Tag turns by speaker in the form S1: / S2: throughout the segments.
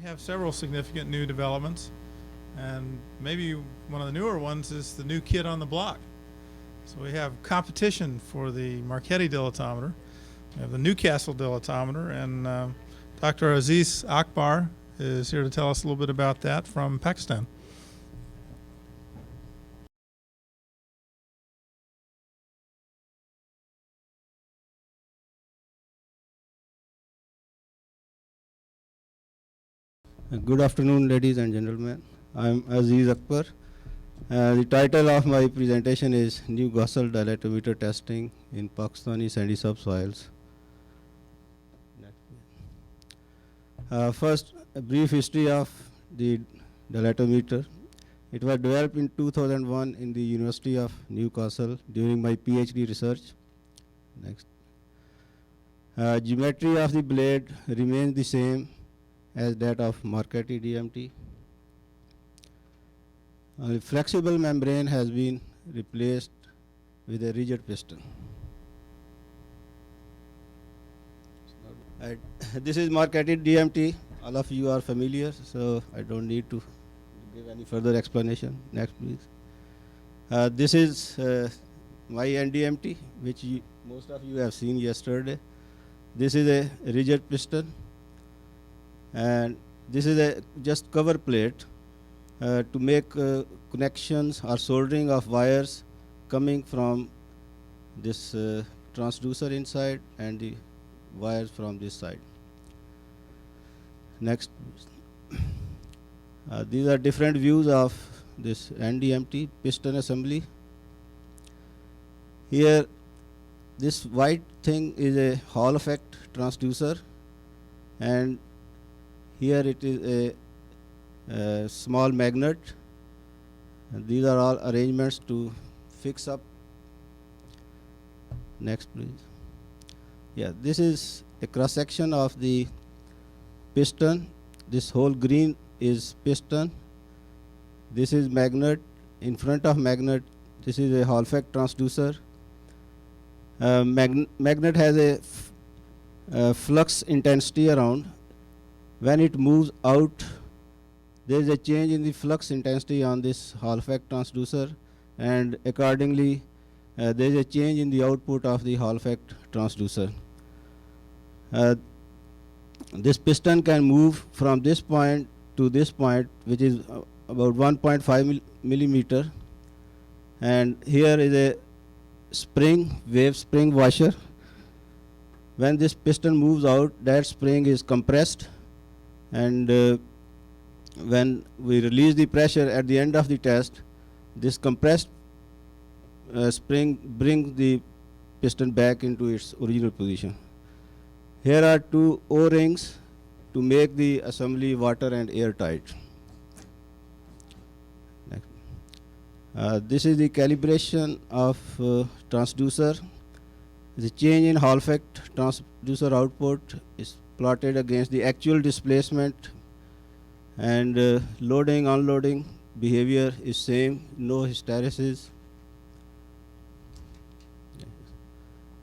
S1: have several significant new developments, and maybe one of the newer ones is the new kid on the block. So we have competition for the Marchetti dilatometer. We have the Newcastle dilatometer, and Dr. Aziz Akbar is here to tell us a little bit about that from Pakistan.
S2: Good afternoon, ladies and gentlemen. I'm Aziz Akbar. The title of my presentation is Newcastle Dilatometer Testing in Pakistani Sandy Subsoils. First, a brief history of the dilatometer. It was developed in 2001 in the University of Newcastle during my PhD research. Next. Geometry of the blade remains the same as that of Marchetti DMT. A flexible membrane has been replaced with a rigid piston. This is Marchetti DMT. All of you are familiar, so I don't need to give any further explanation. Next, please. This is my NDMT, which most of you have seen yesterday. This is a rigid piston, and this is a just cover plate to make connections or soldering of wires coming from this transducer inside and the wires from this side. Next. These are different views of this NDMT piston assembly. Here, this white thing is a Hall effect transducer, and here it is a small magnet. And these are all arrangements to fix up. Next, please. Yeah, this is a cross section of the piston. This whole green is piston. This is magnet. In front of magnet, this is a Hall effect transducer. Magnet has a flux intensity around. When it moves out, there is a change in the flux intensity on this Hall effect transducer, and accordingly, there is a change in the output of the Hall effect transducer. This piston can move from this point to this point, which is about 1.5 millimeter, and here is a spring, wave spring washer. When this piston moves out, that spring is compressed, and when we release the pressure at the end of the test, this compressed spring brings the piston back into its original position. Here are two O-rings to make the assembly water and airtight. This is the calibration of transducer. The change in Hall effect transducer output is plotted against the actual displacement, and loading unloading behavior is same, no hysteresis.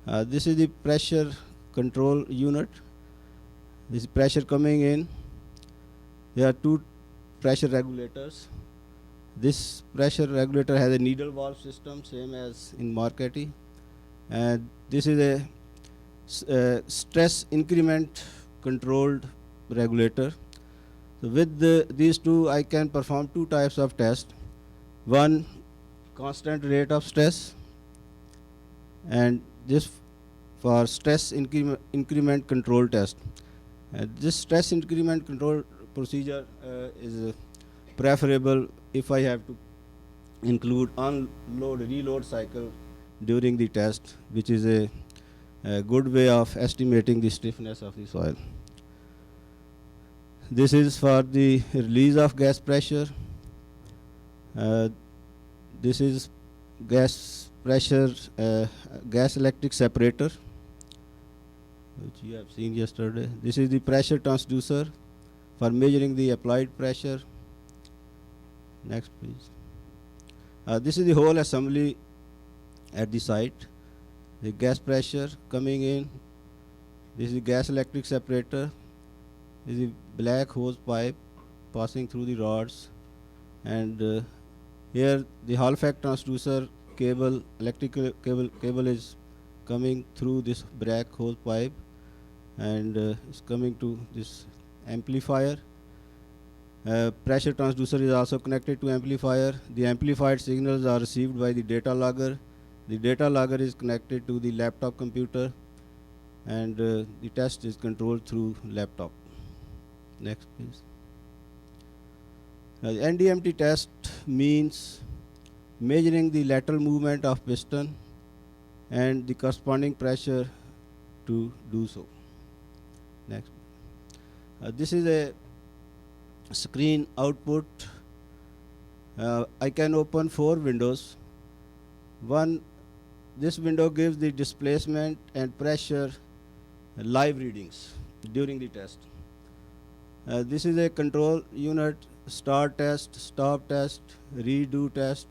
S2: This is the pressure control unit. This is pressure coming in. There are two pressure regulators. This pressure regulator has a needle valve system, same as in Marchetti, and this is a stress increment controlled regulator. So with these two, I can perform two types of tests. One, constant rate of stress, and this for stress increment control test. This stress increment control procedure is preferable if I have to include unload reload cycle during the test, which is a good way of estimating the stiffness of the soil. This is for the release of gas pressure. This is gas pressure gas electric separator, which you have seen yesterday. This is the pressure transducer for measuring the applied pressure. Next, please. This is the whole assembly at the site. The gas pressure coming in. This is the gas electric separator. This is a black hose pipe passing through the rods, and here the Hall effect transducer cable, electrical cable is coming through this black hose pipe, and it's coming to this amplifier. Pressure transducer is also connected to amplifier. The amplified signals are received by the data logger. The data logger is connected to the laptop computer, and the test is controlled through laptop. Next, please. The NDMT test means measuring the lateral movement of piston and the corresponding pressure to do so. Next. This is a screen output. I can open 4 windows. This window gives the displacement and pressure live readings during the test. This is a control unit: start test, stop test, redo test,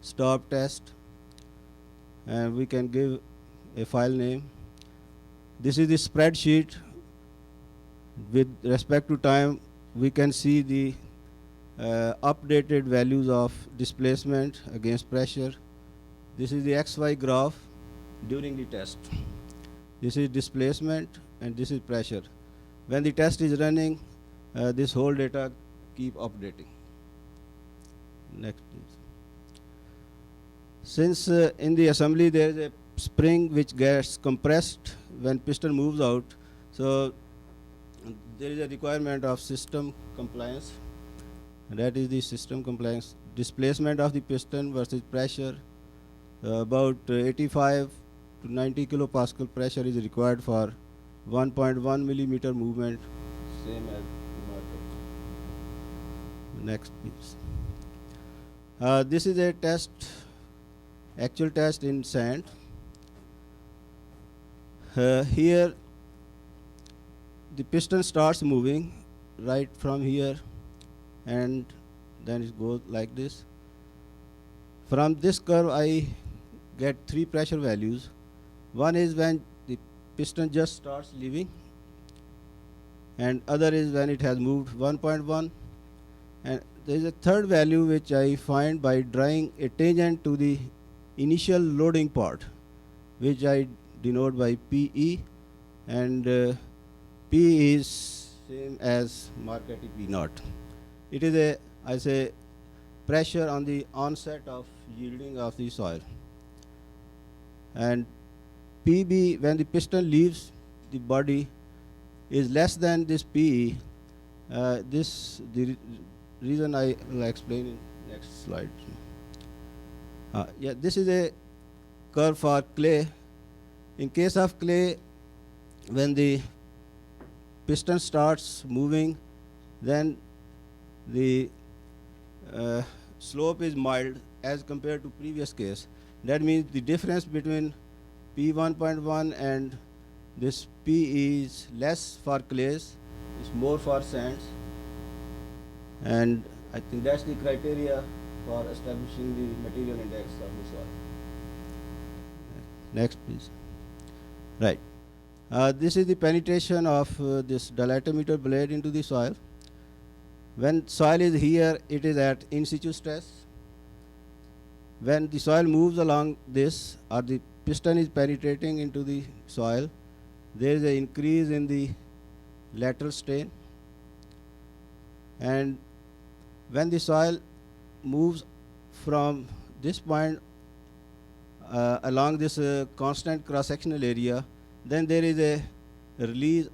S2: stop test, and we can give a file name. This is the spreadsheet. With respect to time, we can see the updated values of displacement against pressure. This is the XY graph during the test. This is displacement and this is pressure. When the test is running, this whole data keep updating. Next, please. Since in the assembly there is a spring which gets compressed when piston moves out, so there is a requirement of system compliance. That is the system compliance. Displacement of the piston versus pressure. About 85 to 90 kilopascal pressure is required for 1.1 millimeter movement, same as market. Next, please. This is a test, actual test in sand. Here the piston starts moving right from here, and then it goes like this. From this curve I get 3 pressure values. One is when the piston just starts leaving, and other is when it has moved 1.1, and there is a third value which I find by drawing a tangent to the initial loading part, which I denote by PE, and P is same as marketing P naught. It is I say, pressure on the onset of yielding of the soil. And PB, when the piston leaves the body, is less than this PE. The reason I will explain in next slide. This is a curve for clay. In case of clay, when the piston starts moving, then the slope is mild as compared to previous case. That means the difference between P1.1 and this P is less for clays, it's more for sands, and I think that's the criteria for establishing the material index of the soil. Next, please. Right. This is the penetration of this dilatometer blade into the soil. When soil is here, it is at in-situ stress. When the soil moves along this, or the piston is penetrating into the soil, there is an increase in the lateral strain. And when the soil moves from this point along this constant cross-sectional area, then there is a release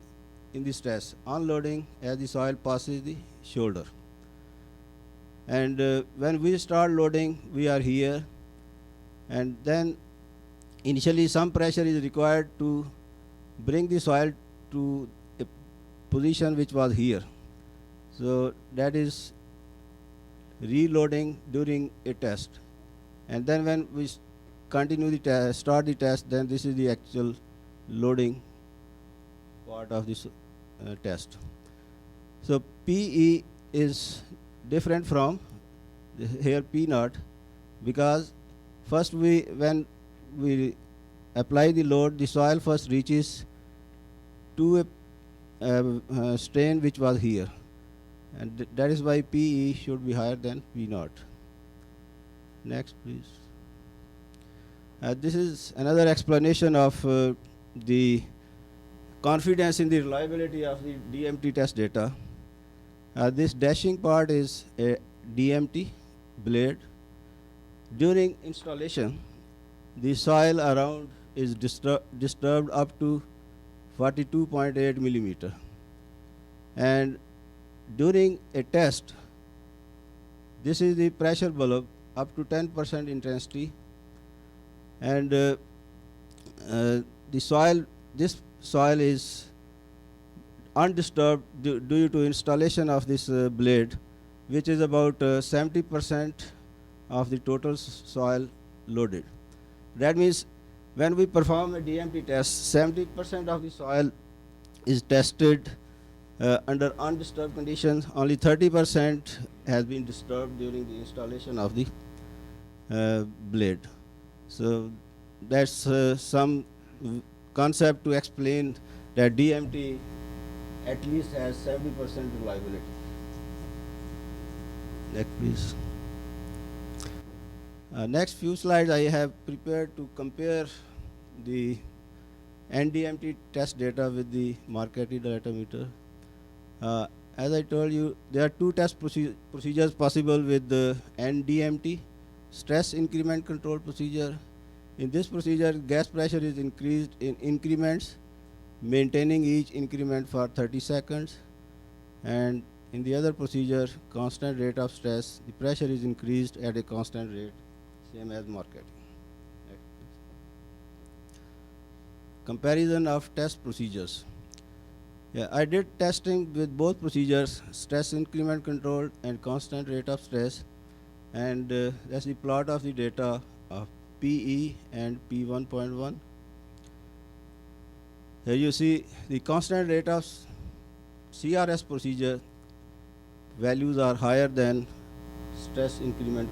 S2: in the stress, unloading as the soil passes the shoulder. And when we start loading, we are here, and then initially some pressure is required to bring the soil to a position which was here. So that is reloading during a test. And then when we continue the test, start the test, then this is the actual loading part of this test. So PE is different from here P naught, because first when we apply the load, the soil first reaches to a strain which was here, and that is why PE should be higher than P naught. Next, please. This is another explanation of the confidence in the reliability of the DMT test data. This dashing part is a DMT blade. During installation, the soil around is disturbed up to 42.8 millimeter. And during a test, this is the pressure bulb up to 10% intensity. And the soil, this soil is undisturbed due to installation of this blade, which is about 70% of the total soil loaded. That means when we perform a DMT test, 70% of the soil is tested under undisturbed conditions. Only 30% has been disturbed during the installation of the blade. So that's some concept to explain that DMT at least has 70% reliability. Next, please. Next few slides I have prepared to compare the NDMT test data with the Marquette dilatometer. As I told you, there are two test procedures possible with the NDMT, stress increment control procedure. In this procedure, gas pressure is increased in increments, maintaining each increment for 30 seconds. And in the other procedure, constant rate of stress, the pressure is increased at a constant rate, same as Marquette. Comparison of test procedures. Yeah, I did testing with both procedures, stress increment control and constant rate of stress. And that's the plot of the data of PE and P1.1. Here you see the constant rate of CRS procedure values are higher than stress increment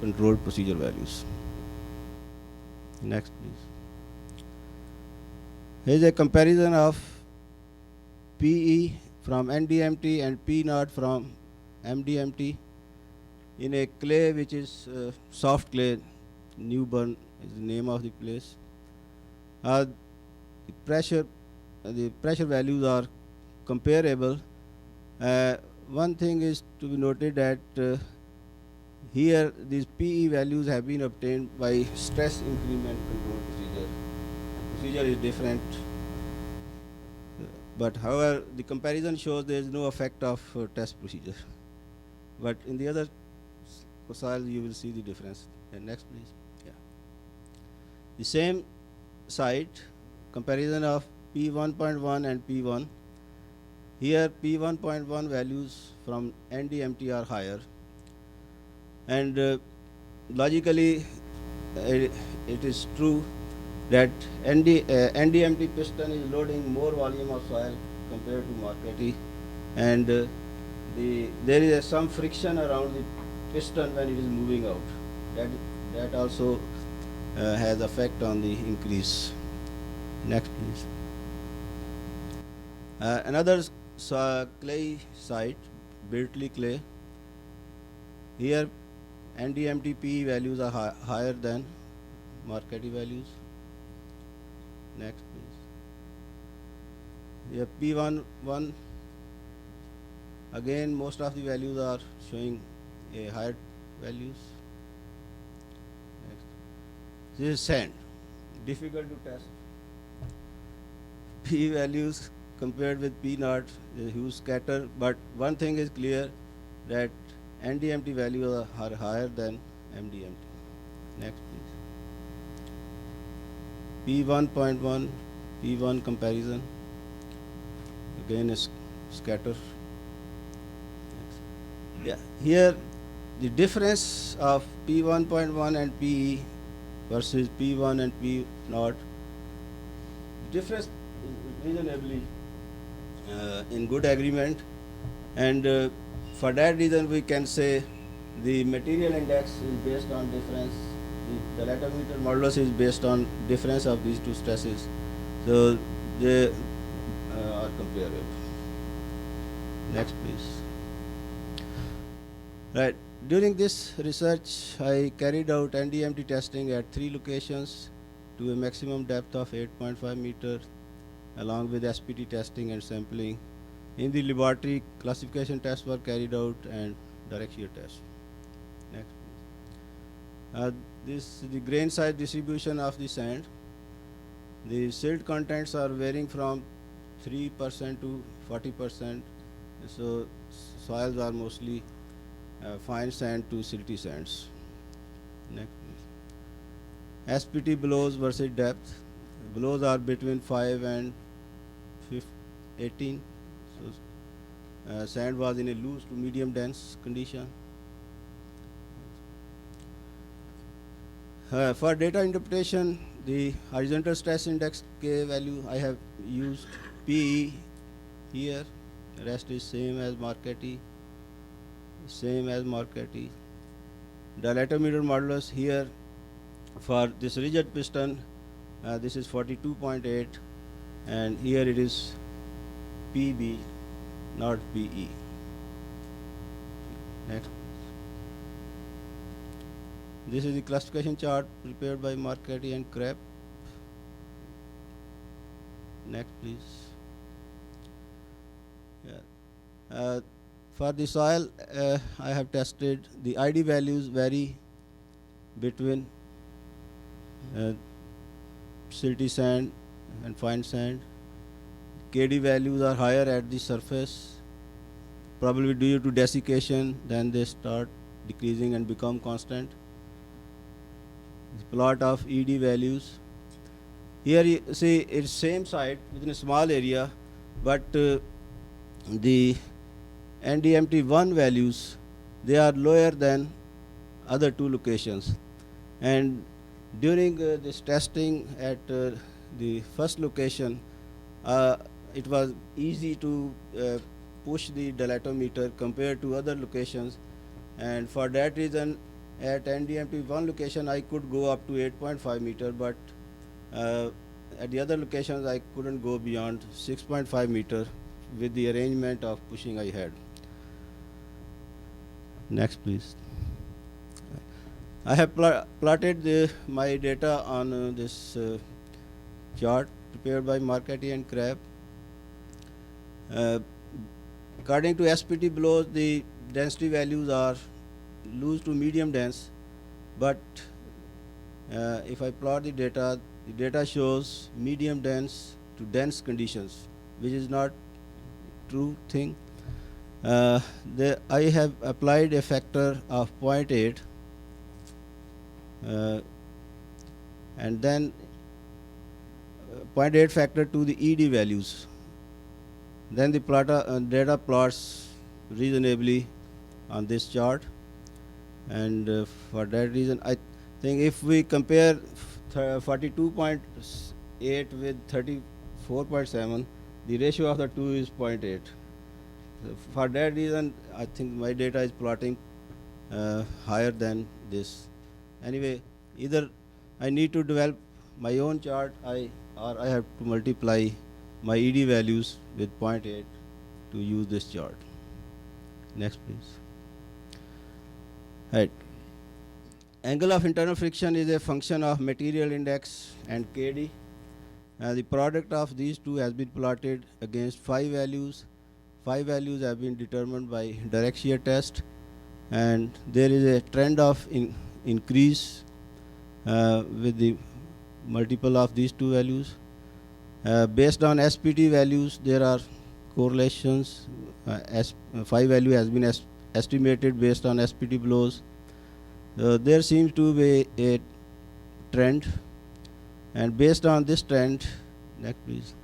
S2: control procedure values. Next, please. Here's a comparison of PE from NDMT and P naught from MDMT in a clay which is soft clay. Newburn is the name of the place. The pressure values are comparable. One thing is to be noted that here these PE values have been obtained by stress increment control procedure. The procedure is different, but however the comparison shows there is no effect of test procedure. But in the other soil you will see the difference. And next, please. Yeah. The same site, comparison of P1.1 and P1. Here P1.1 values from NDMT are higher, and logically it is true that NDMT piston is loading more volume of soil compared to Marquette, and there is some friction around the piston when it is moving out. That also has effect on the increase. Next, please. Another clay site, Berkeley clay. Here NDMT PE values are higher than Marquette values. Next, please. Here P1. Again, most of the values are showing a higher values. Next. This is sand, difficult to test. P values compared with P naught, a huge scatter, but one thing is clear that NDMT values are higher than MDMT. Next, please. P1.1, P1 comparison. Again, is scatter. Next. Yeah, here the difference of P1.1 and PE versus P1 and P naught, difference is reasonably in good agreement, and for that reason we can say the material index is based on difference, the dilatometer modulus is based on difference of these two stresses, so they are comparable. Next, please. Right. During this research, I carried out NDMT testing at 3 locations to a maximum depth of 8.5 meter, along with SPT testing and sampling. In the laboratory, classification tests were carried out and direct shear tests. Next. This is the grain size distribution of the sand. The silt contents are varying from 3% to 40%. So soils are mostly fine sand to silty sands. Next, please. SPT blows versus depth. Blows are between 5 and 18. So sand was in a loose to medium dense condition. For data interpretation, the horizontal stress index K value I have used PE here. The rest is same as Marquette. Dilatometer modulus here for this rigid piston, this is 42.8, and here it is PB, not PE. Next. This is the classification chart prepared by Marquette and Krapp. Next, please. Yeah. For the soil, I have tested the ID values vary between silty sand and fine sand. KD values are higher at the surface, probably due to desiccation, then they start decreasing and become constant. The plot of ED values. Here you see it's same site within a small area, but the NDMT1 values, they are lower than other 2 locations. And during this testing at the first location, it was easy to push the dilatometer compared to other locations, and for that reason at NDMT1 location I could go up to 8.5 meter, but at the other locations I couldn't go beyond 6.5 meter with the arrangement of pushing I had. Next, please. I have plotted my data on this chart prepared by Marquette and Krapp. According to SPT blows, the density values are loose to medium dense, but if I plot the data shows medium dense to dense conditions, which is not true thing. I have applied a factor of 0.8 and then 0.8 factor to the ED values. Then the data plots reasonably on this chart, and for that reason I think if we compare 42.8 with 34.7, the ratio of the 2 is 0.8. For that reason I think my data is plotting higher than this. Anyway, either I need to develop my own chart or I have to multiply my ED values with 0.8 to use this chart. Next, please. Right. Angle of internal friction is a function of material index and KD. The product of these two has been plotted against 5 values. 5 values have been determined by direct shear test, and there is a trend of increase with the multiple of these 2 values. Based on SPT values, there are correlations. 5 value has been estimated based on SPT blows. There seems to be a trend, and based on this trend, next please.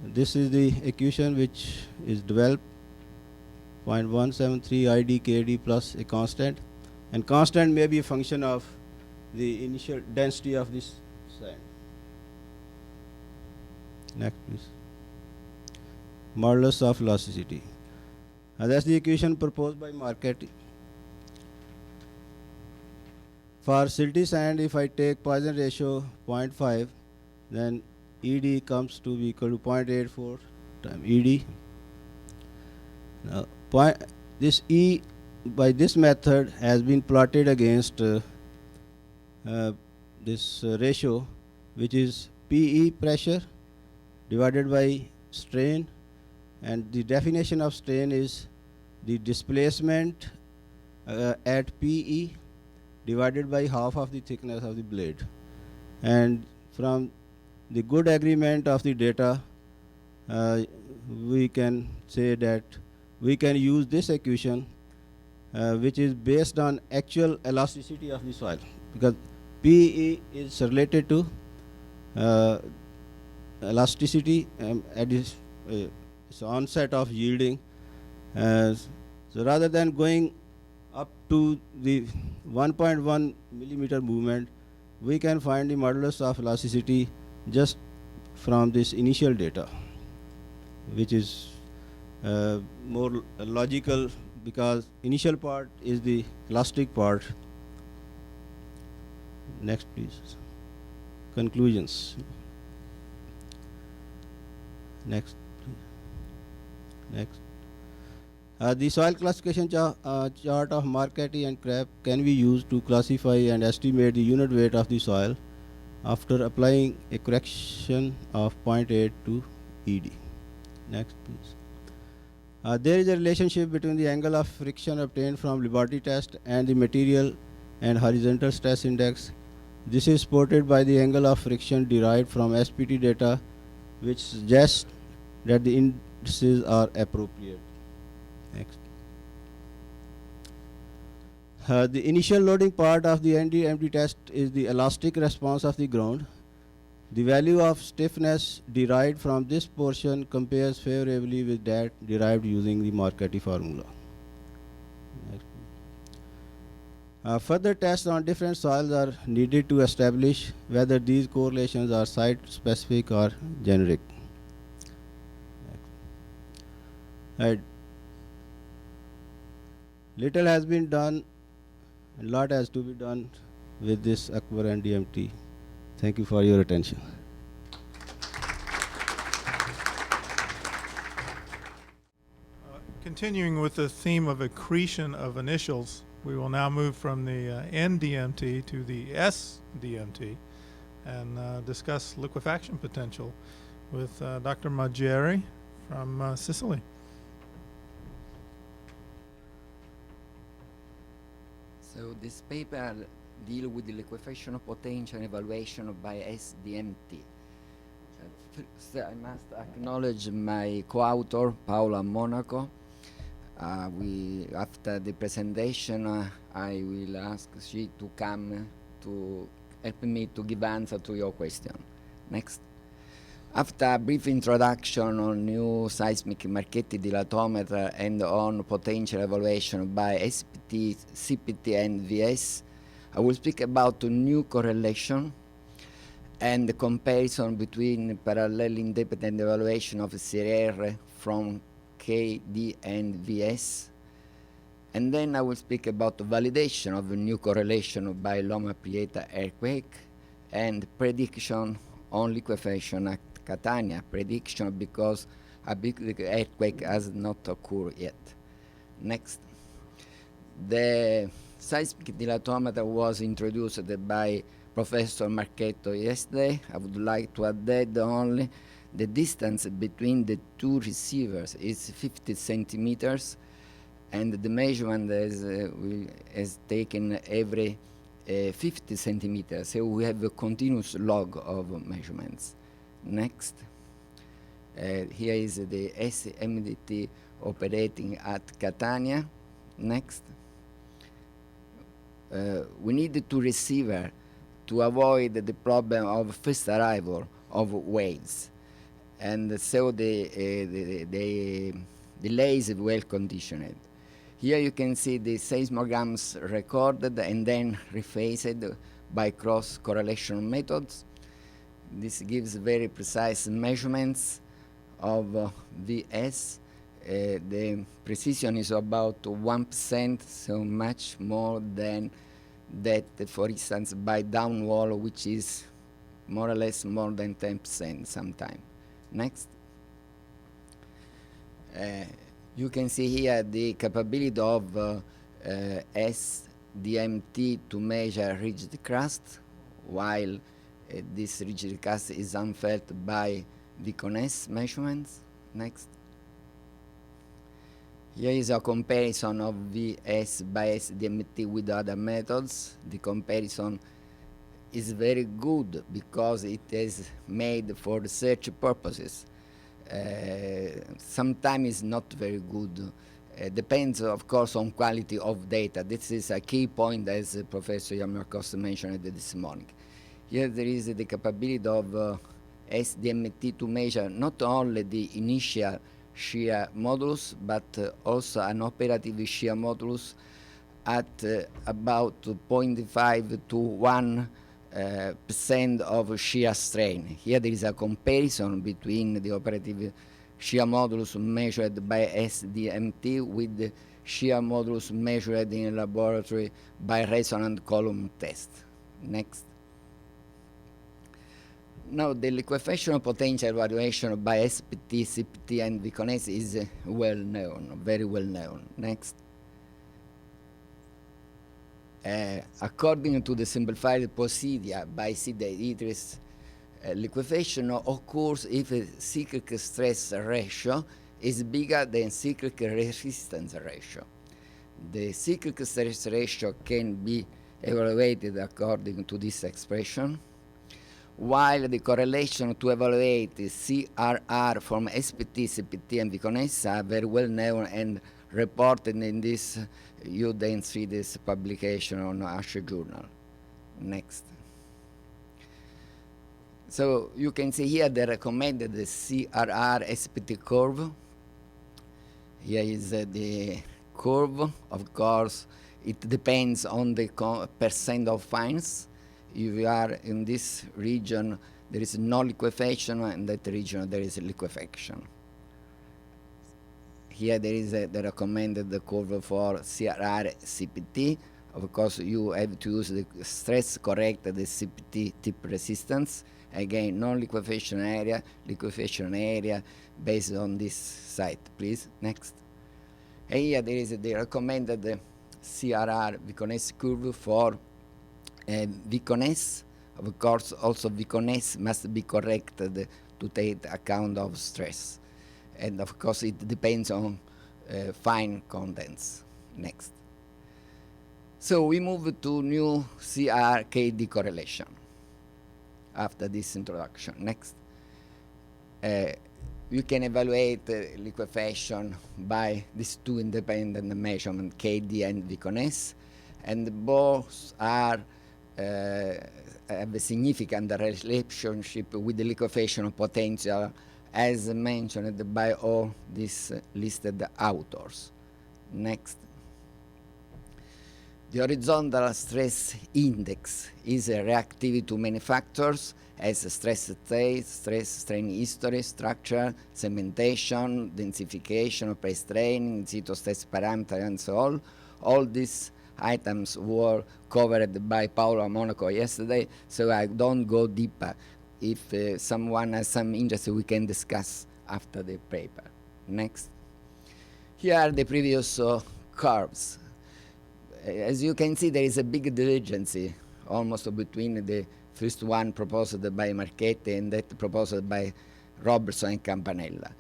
S2: This is the equation which is developed, 0.173 ID KD plus a constant, and constant may be a function of the initial density of this sand. Next, please. Modulus of elasticity. That's the equation proposed by Marquette. For silty sand, if I take Poisson ratio 0.5, then ED comes to be equal to 0.84 times ED. Now, this E by this method has been plotted against this ratio, which is PE pressure divided by strain, and the definition of strain is the displacement at PE divided by half of the thickness of the blade. And from the good agreement of the data, we can say that we can use this equation, which is based on actual elasticity of the soil, because PE is related to elasticity at its onset of yielding. So rather than going up to the 1.1 millimeter movement, we can find the modulus of elasticity just from this initial data, which is more logical, because initial part is the elastic part. Next, please. Conclusions. Next, please. Next. The soil classification chart of Marchetti and Krapp can be used to classify and estimate the unit weight of the soil after applying a correction of 0.8 to ED. Next, please. There is a relationship between the angle of friction obtained from laboratory test and the material and horizontal stress index. This is supported by the angle of friction derived from SPT data, which suggests that the indices are appropriate. Next. The initial loading part of the NDMT test is the elastic response of the ground. The value of stiffness derived from this portion compares favorably with that derived using the Marchetti formula. Further tests on different soils are needed to establish whether these correlations are site-specific or generic. Right. Little has been done, and a lot has to be done with this Akbar and DMT. Thank you for your attention.
S1: Continuing with the theme of accretion of initials, we will now move from the NDMT to the SDMT and discuss liquefaction potential with Dr. Maggieri from Sicily.
S3: So this paper deals with the liquefaction potential evaluation by SDMT. First, I must acknowledge my co-author, Paola Monaco. After the presentation, I will ask she to come to help me to give answer to your question. Next. After a brief introduction on new seismic Marchetti dilatometer and on potential evaluation by SPT, CPT, and VS, I will speak about the new correlation and the comparison between parallel independent evaluation of CRR from KD and VS. And then I will speak about the validation of a new correlation by Loma Prieta earthquake and prediction on liquefaction at Catania, prediction because a big earthquake has not occurred yet. Next. The seismic dilatometer was introduced by Professor Marchetto yesterday. I would like to add only the distance between the two receivers is 50 centimeters, and the measurement is taken every 50 centimeters. So we have a continuous log of measurements. Next. Here is the SMDT operating at Catania. Next. We need to receiver to avoid the problem of first arrival of waves. And so the delay is well conditioned. Here you can see the seismograms recorded and then rephased by cross correlation methods. This gives very precise measurements of VS. The precision is about 1%, so much more than that, for instance, by downwall, which is more or less more than 10% sometime. Next. You can see here the capability of SDMT to measure rigid crust, while this rigid crust is unfelt by Viconess measurements. Next. Here is a comparison of VS by SDMT with other methods. The comparison is very good because it is made for research purposes. Sometimes it's not very good. Depends, of course, on quality of data. This is a key point, as Professor Yamarkos mentioned this morning. Here there is the capability of SDMT to measure not only the initial shear modulus, but also an operative shear modulus at about 0.5 to 1 percent of shear strain. Here there is a comparison between the operative shear modulus measured by SDMT with the shear modulus measured in a laboratory by resonant column test. Next. Now, the liquefaction potential evaluation by SPT, CPT, and Viconess is well known, very well known. Next. According to the simplified procedure by Idris, liquefaction occurs if a cyclic stress ratio is bigger than cyclic resistance ratio. The cyclic stress ratio can be evaluated according to this expression, while the correlation to evaluate the CRR from SPT, CPT, and Viconess are very well known and reported in this U-Densfides publication on ASH Journal. Next. So you can see here the recommended CRR SPT curve. Here is the curve. Of course, it depends on the percent of fines. If you are in this region, there is no liquefaction, and in that region there is liquefaction. Here there is the recommended curve for CRR CPT. Of course, you have to use the stress correct the CPT tip resistance. Again, non-liquefaction area, liquefaction area based on this site. Please, next. And here there is the recommended CRR Viconess curve for Viconess. Of course, also Viconess must be corrected to take account of stress. And of course, it depends on fine contents. Next. So we move to new CR-KD correlation after this introduction. Next. You can evaluate liquefaction by these two independent measurements, KD and Viconess, and both are have a significant relationship with the liquefaction potential as mentioned by all these listed authors. Next. The horizontal stress index is a reactivity to many factors as stress state, stress strain history, structure, cementation, densification, pre-straining, in-situ stress parameter, and so on. All these items were covered by Paolo Monaco yesterday, so I don't go deeper. If someone has some interest, we can discuss after the paper. Next. Here are the previous curves. As you can see, there is a big divergence almost between the first one proposed by Marchetti and that proposed by Robertson and Campanella.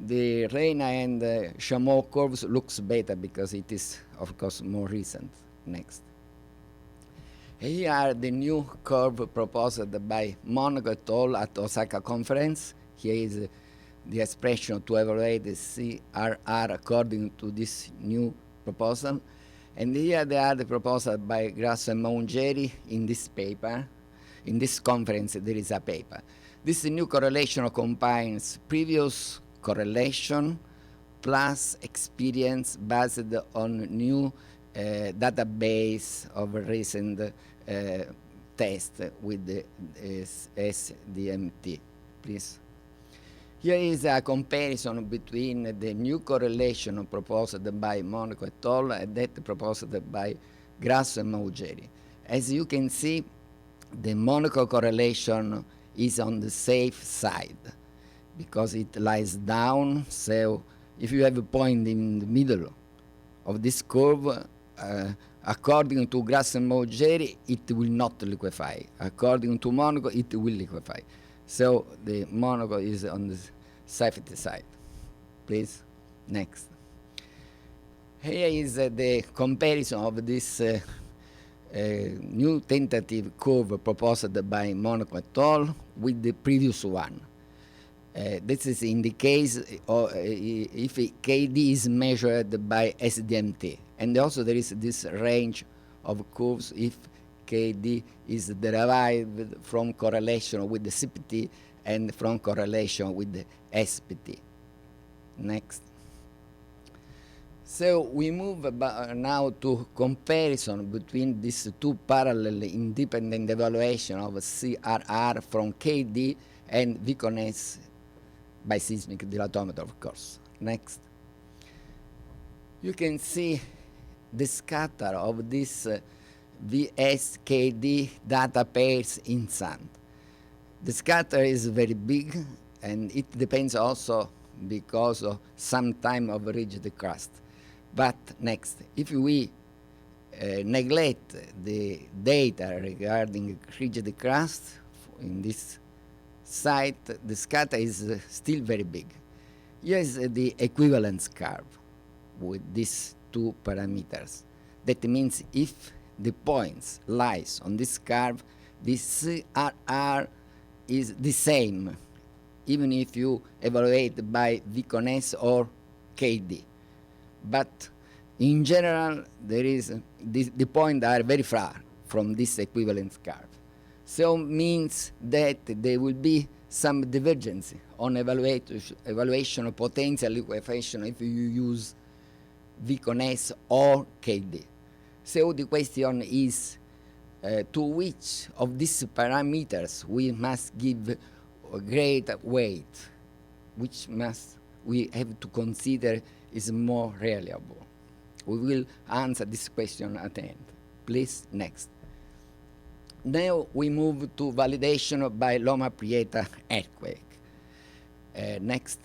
S3: The Reina and Chameau curves looks better because it is, of course, more recent. Next. Here are the new curve proposed by Monaco et al. At Osaka conference. Here is the expression to evaluate the CRR according to this new proposal. And here they are the proposal by Grasso and Maungeri in this paper. In this conference, there is a paper. This new correlation combines previous correlation plus experience based on new database of recent test with the SDMT. Please. Here is a comparison between the new correlation proposed by Monaco et al. And that proposed by Grasso and Maungeri. As you can see, the monocle correlation is on the safe side because it lies down. So if you have a point in the middle of this curve, according to Grassen-Mogeri, it will not liquefy. According to monocle, it will liquefy. So the monocle is on the safety side. Please, next. Here is the comparison of this new tentative curve proposed by Monaco et al. With the previous one. This is in the case if KD is measured by SDMT. And also there is this range of curves if KD is derived from correlation with the CPT and from correlation with the SPT. Next. So we move now to comparison between these two parallel independent evaluation of CRR from KD and Viconess by seismic dilatometer, of course. Next. You can see the scatter of this VSKD data pairs in sand. The scatter is very big, and it depends also because of some time of rigid crust. But next, if we neglect the data regarding rigid crust in this site, the scatter is still very big. Here is the equivalence curve with these two parameters. That means if the points lies on this curve, the CRR is the same, even if you evaluate by Viconess or KD. But in general, there is the points are very far from this equivalence curve. So means that there will be some divergence on evaluation of potential liquefaction if you use Viconess or KD. So the question is to which of these parameters we must give a great weight, which must we have to consider is more reliable. We will answer this question at the end. Please, next. Now we move to validation by Loma Prieta earthquake. Next,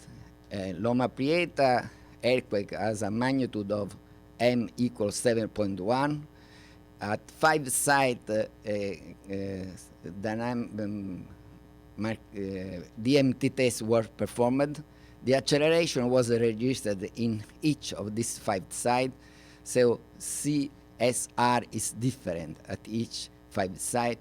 S3: Loma Prieta earthquake has a magnitude of M equals 7.1. At 5 sites, DMT tests were performed. The acceleration was registered in each of these 5 sites, so CSR is different at each 5 sites.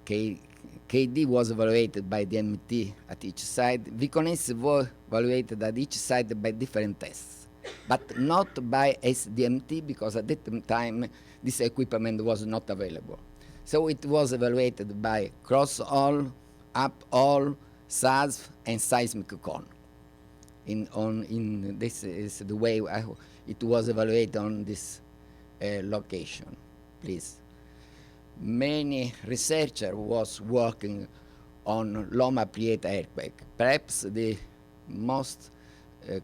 S3: KD was evaluated by the MT at each site. Viconess was evaluated at each site by different tests, but not by SDMT because at that time this equipment was not available. So it was evaluated by cross-all, up-all, SASF, and seismic cone. This is the way it was evaluated on this location. Please. Many researchers was working on Loma Prieta earthquake. Perhaps the most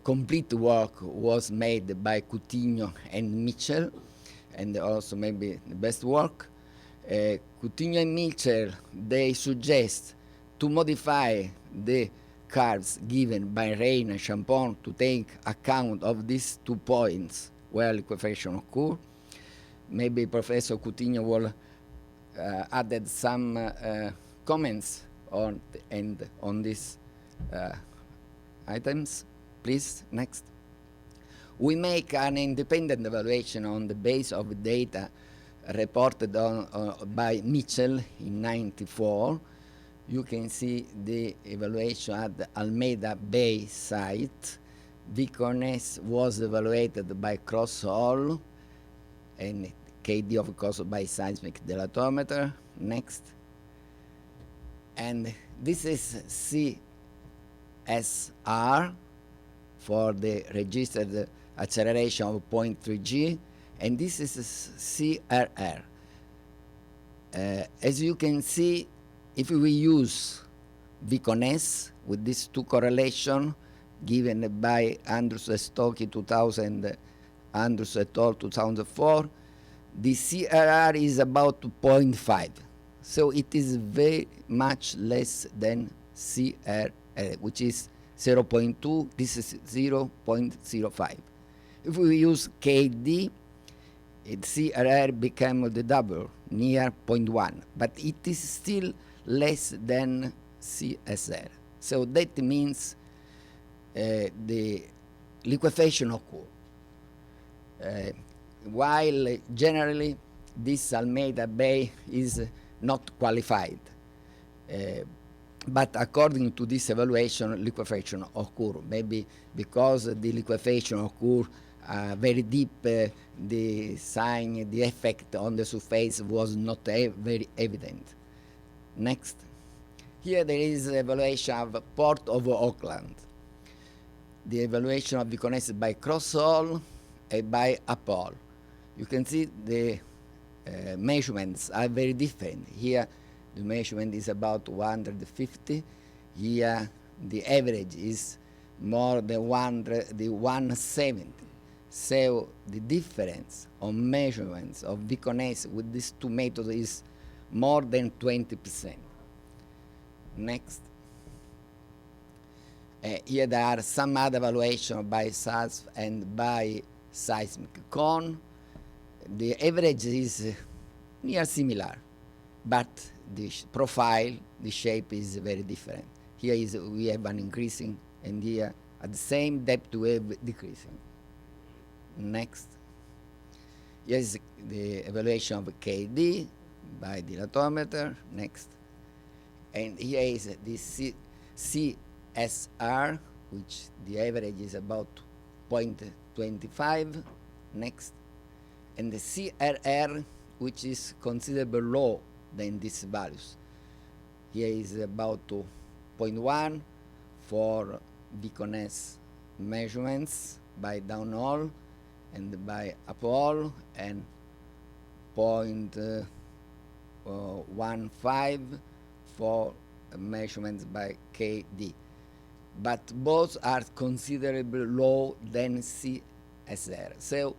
S3: complete work was made by Coutinho and Mitchell, and also maybe the best work. Coutinho and Mitchell, they suggest to modify the curves given by Rain and Champon to take account of these 2 points where liquefaction occurred. Maybe Professor Coutinho will added some comments on these items. Please, next. We make an independent evaluation on the basis of data reported by Mitchell in '94. You can see the evaluation at the Almeida Bay site. Viconess was evaluated by cross-all, and KD, of course, by seismic dilatometer. Next. And this is CSR for the registered acceleration of 0.3 G, and this is CRR. As you can see, if we use Viconess with these 2 correlations given by Andrews and Stokey 2000, Andrews et al. 2004, the CRR is about 0.5. So it is very much less than CRR, which is 0.2, this is 0.05. If we use KD, CRR became the double, near 0.1, but it is still less than CSR. So that means the liquefaction occurs. While generally this Almeida Bay is not qualified. But according to this evaluation, liquefaction occur. Maybe because the liquefaction occur very deep, the sign, the effect on the surface was not very evident. Next. Here there is evaluation of Port of Auckland. The evaluation of the connected by cross-hole and by uphole. You can see the measurements are very different. Here the measurement is about 150. Here the average is more than 170. So the difference on measurements of Viconese with these two methods is more than 20%. Next. Here there are some other evaluation by SASF and by seismic cone. The average is near similar, but the profile, the shape is very different. Here we have an increasing, and here at the same depth we have decreasing. Next. Here is the evaluation of KD by dilatometer. Next. And here is the CSR, which the average is about 0.25. Next. And the CRR, which is considerably low than these values. Here is about 0.1 for Viconese measurements by downhole and by uphole, and 0.15 for measurements by KD. But both are considerably low than CSR. So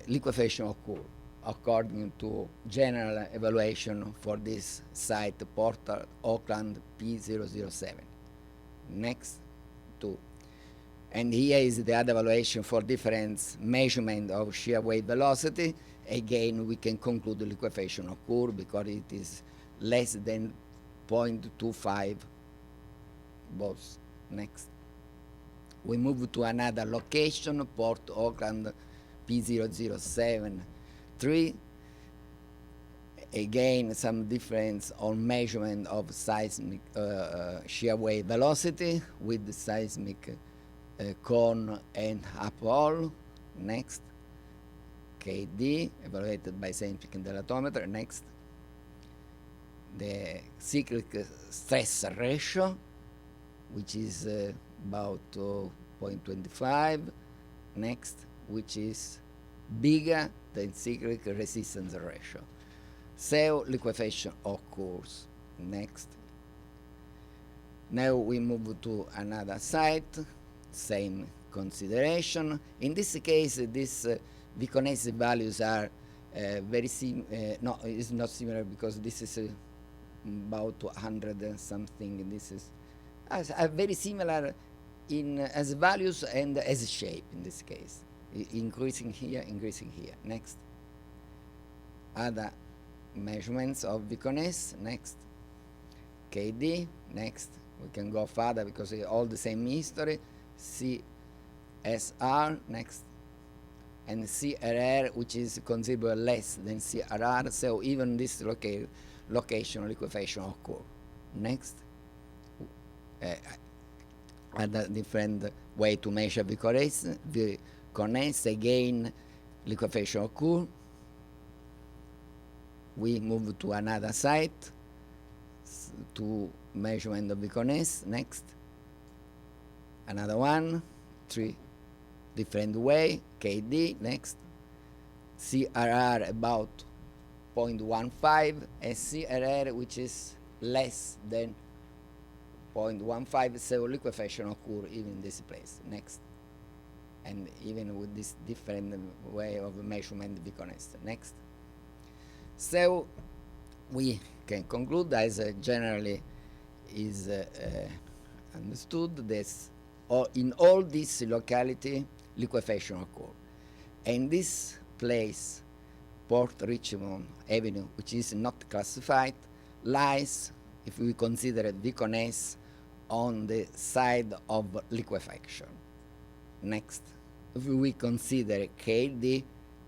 S3: liquefaction occurs according to general evaluation for this site, Port Auckland P007. Next. Two. And here is the other evaluation for different measurement of shear wave velocity. Again, we can conclude the liquefaction occurs because it is less than 0.25 both. Next. We move to another location, Port Auckland P0073. Again, some difference on measurement of seismic shear wave velocity with the seismic cone and uphole. Next. KD, evaluated by seismic and dilatometer. Next. The cyclic stress ratio, which is about 0.25. Next, which is bigger than cyclic resistance ratio. So liquefaction occurs. Next. Now we move to another site, same consideration. In this case, these Viconese values are very no, it's not similar because this is about 100 and something. This is are very similar in as values and as shape in this case. Increasing here, increasing here. Next. Other measurements of Viconese. Next. KD. Next. We can go further because it's all the same history. CSR. Next. And CRR, which is considerably less than CRR. So even this location liquefaction occur. Next. Other different way to measure Viconese. Again, liquefaction occur. We move to another site to measurement of Viconese. Next. Another one, 3 different way. KD. Next. CRR about 0.15 and CRR, which is less than 0.15. So liquefaction occur even in this place. Next. And even with this different way of measurement Viconese. Next. So we can conclude as generally is understood this in all this locality liquefaction occur. And this place, Port Richmond Avenue, which is not classified, lies, if we consider Viconesse, on the side of liquefaction. Next, if we consider KD,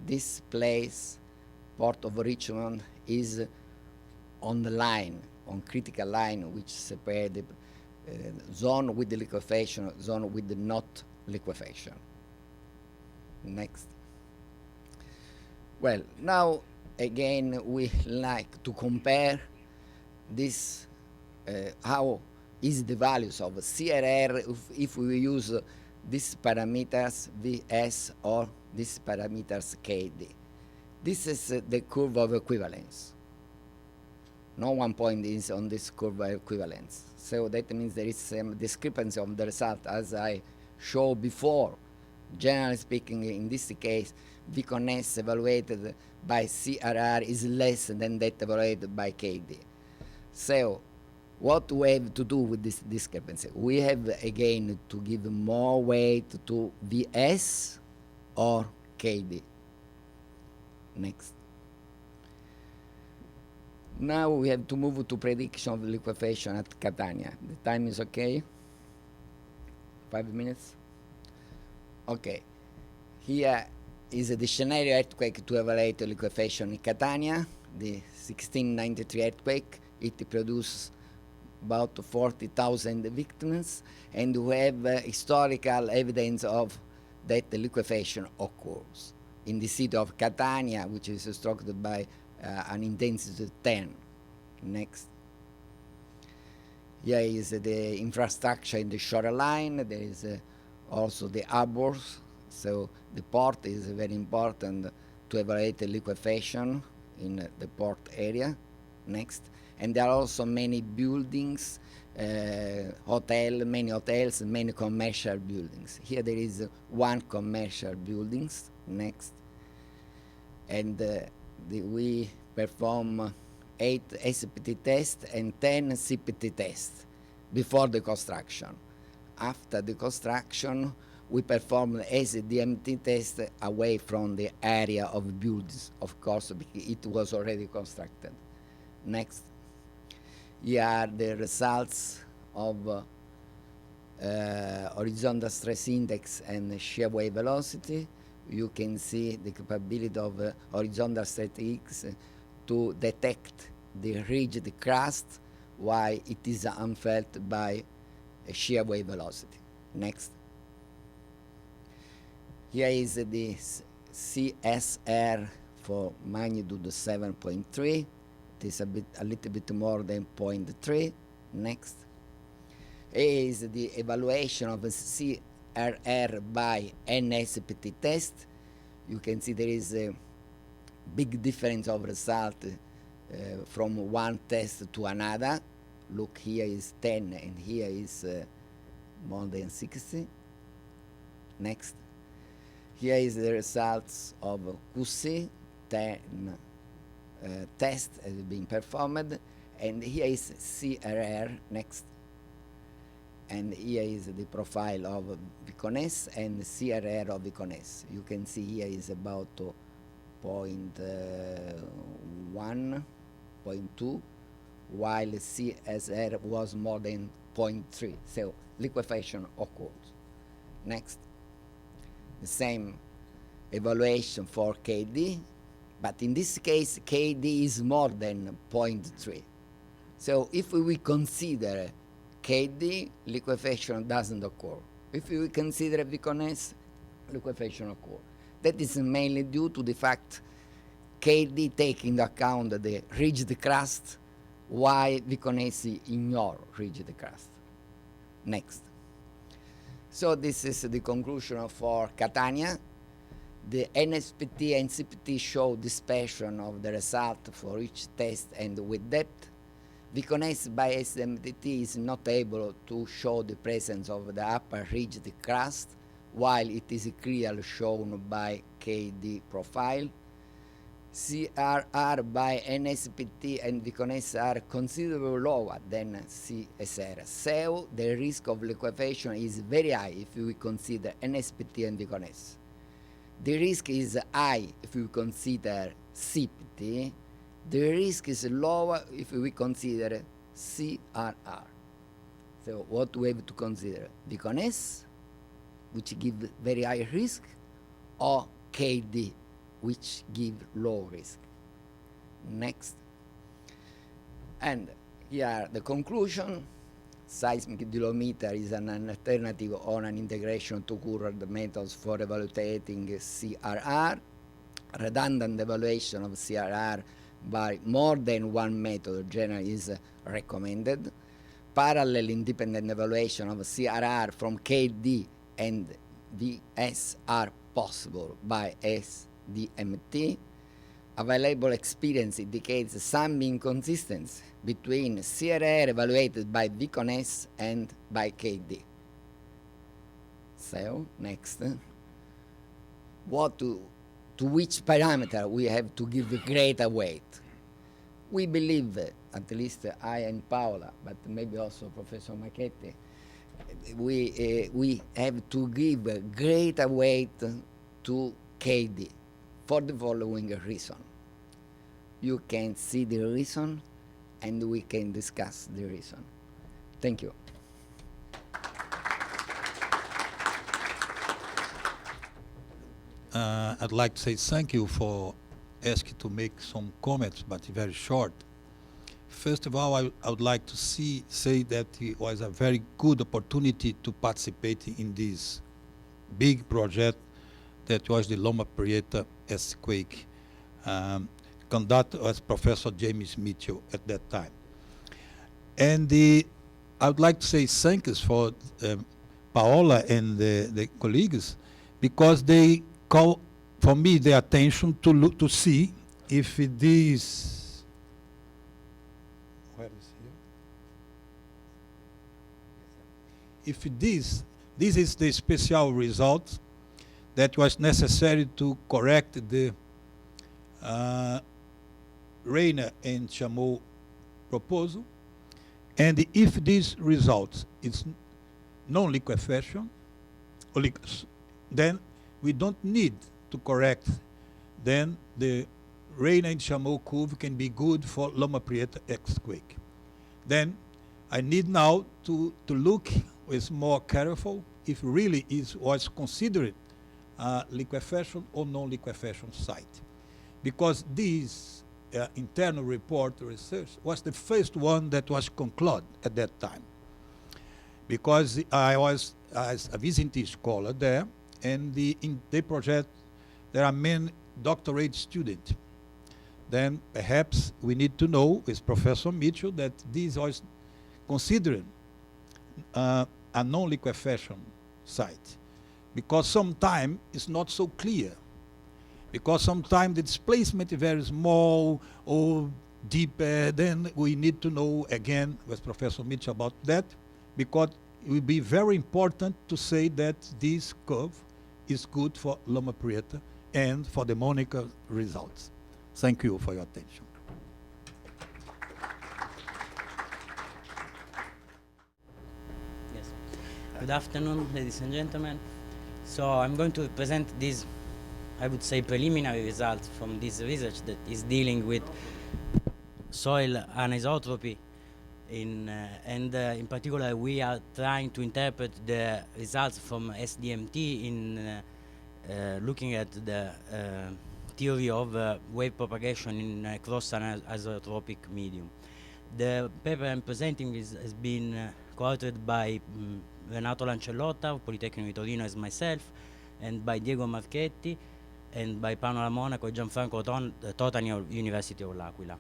S3: this place, Port of Richmond, is on the line, on critical line, which separates the zone with the liquefaction, zone with the not liquefaction. Next. Well, now again we like to compare this, how is the values of CRR if we use these parameters Vs or these parameters Kd. This is the curve of equivalence. No one point is on this curve of equivalence. So that means there is some discrepancy of the result as I showed before. Generally speaking, in this case, Viconesse evaluated by CRR is less than that evaluated by KD. So what we have to do with this discrepancy? We have again to give more weight to Vs or KD. Next. Now we have to move to prediction of liquefaction at Catania. The time is okay? 5 minutes? Okay. Here is the scenario earthquake to evaluate liquefaction in Catania, the 1693 earthquake. It produced about 40,000 victims, and we have historical evidence of that the liquefaction occurs in the city of Catania, which is struck by an intensity 10. Next. Here is the infrastructure in the shoreline. There is also the harbors. So the port is very important to evaluate the liquefaction in the port area. Next. And there are also many buildings, many hotels, many commercial buildings. Here there is one commercial buildings. Next. And we perform 8 SPT tests and 10 CPT tests before the construction. After the construction, we perform SDMT test away from the area of buildings, of course, because it was already constructed. Next. Here are the results of horizontal stress index and shear wave velocity. You can see the capability of horizontal stress index to detect the rigid crust while it is unfelt by a shear wave velocity. Next. Here is the CSR for magnitude 7.3. It is a little bit more than 0.3. Next. Here is the evaluation of CRR by NSPT test. You can see there is a big difference of result from one test to another. Look, here is 10 and here is more than 60. Next. Here is the results of QC 10 test has been performed, and here is CRR. Next. And here is the profile of Viconesse and CRR of Viconesse. You can see here is about 0.1, 0.2, while CSR was more than 0.3. So liquefaction occurs. Next. The same evaluation for KD, but in this case, KD is more than 0.3. So if we consider KD, liquefaction doesn't occur. If we consider Viconesse, liquefaction occurs. That is mainly due to the fact KD take into account the rigid crust, while Viconesse ignore rigid crust. Next. So this is the conclusion for Catania. The NSPT and CPT show dispersion of the result for each test and with depth. Viconesse by SMTT is not able to show the presence of the upper rigid crust, while it is clearly shown by KD profile. CRR by NSPT and Viconess are considerably lower than CSR. So the risk of liquefaction is very high if we consider NSPT and Viconess. The risk is high if we consider CPT. The risk is lower if we consider CRR. So what we have to consider? Viconess, which give very high risk, or KD, which give low risk. Next. And here the conclusion. Seismic Dilatometer is an alternative or an integration to current methods for evaluating CRR. Redundant evaluation of CRR by more than one method generally is recommended. Parallel independent evaluation of CRR from KD and VS are possible by SDMT. Available experience indicates some inconsistency between CRR evaluated by Viconess and by KD. So, next. To which parameter we have to give greater weight? We believe, at least I and Paola, but maybe also Professor Marchetti, we have to give greater weight to KD for the following reason. You can see the reason and we can discuss the reason. Thank you.
S4: I'd like to say thank you for asking to make some comments, but very short. First of all, I would like to say that it was a very good opportunity to participate in this big project that was the Loma Prieta earthquake, conducted as Professor James Mitchell at that time. And I would like to say thanks for Paola and the colleagues, because they call for me the attention to look to see if this, where is here? If this is the special result that was necessary to correct the Reina and Chamot proposal, and if this result is non-liquefaction, then we don't need to correct. Then the Reina and Chamot curve can be good for Loma Prieta earthquake. Then I need now to look with more careful if really was considered liquefaction or non-liquefaction site, because this internal report research was the first one that was concluded at that time, because I was as a visiting scholar there, and in the project there are many doctorate students. Then perhaps we need to know with Professor Mitchell that this was considered a non-liquefaction site, because sometimes it's not so clear, because sometimes the displacement is very small or deeper. Then we need to know again with Professor Mitchell about that, because it will be very important to say that this curve is good for Loma Prieta and for the Monica results. Thank you for your attention.
S5: Yes. Good afternoon, ladies and gentlemen. So I'm going to present these, I would say, preliminary results from this research that is dealing with soil anisotropy. And in particular, we are trying to interpret the results from SDMT in looking at the theory of wave propagation in a cross-anisotropic medium. The paper I'm presenting has been co-authored by Renato Lancellotta of Politecnico di Torino as myself, and by Diego Marchetti, and by Paola Monaco and Gianfranco Totani of University of L'Aquila.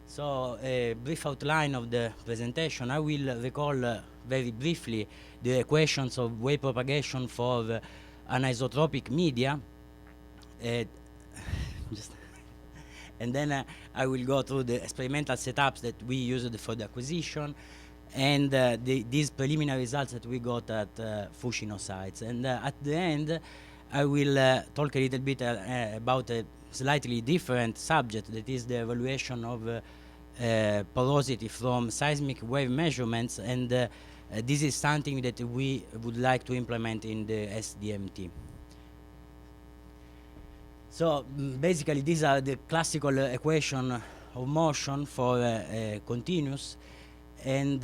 S5: So a brief outline of the presentation. I will recall very briefly the equations of wave propagation for anisotropic media. And then I will go through the experimental setups that we used for the acquisition, and these preliminary results that we got at Fushino sites. And at the end, I will talk a little bit about a slightly different subject, that is the evaluation of porosity from seismic wave measurements, and this is something that we would like to implement in the SDMT. So basically these are the classical equation of motion for continuous, and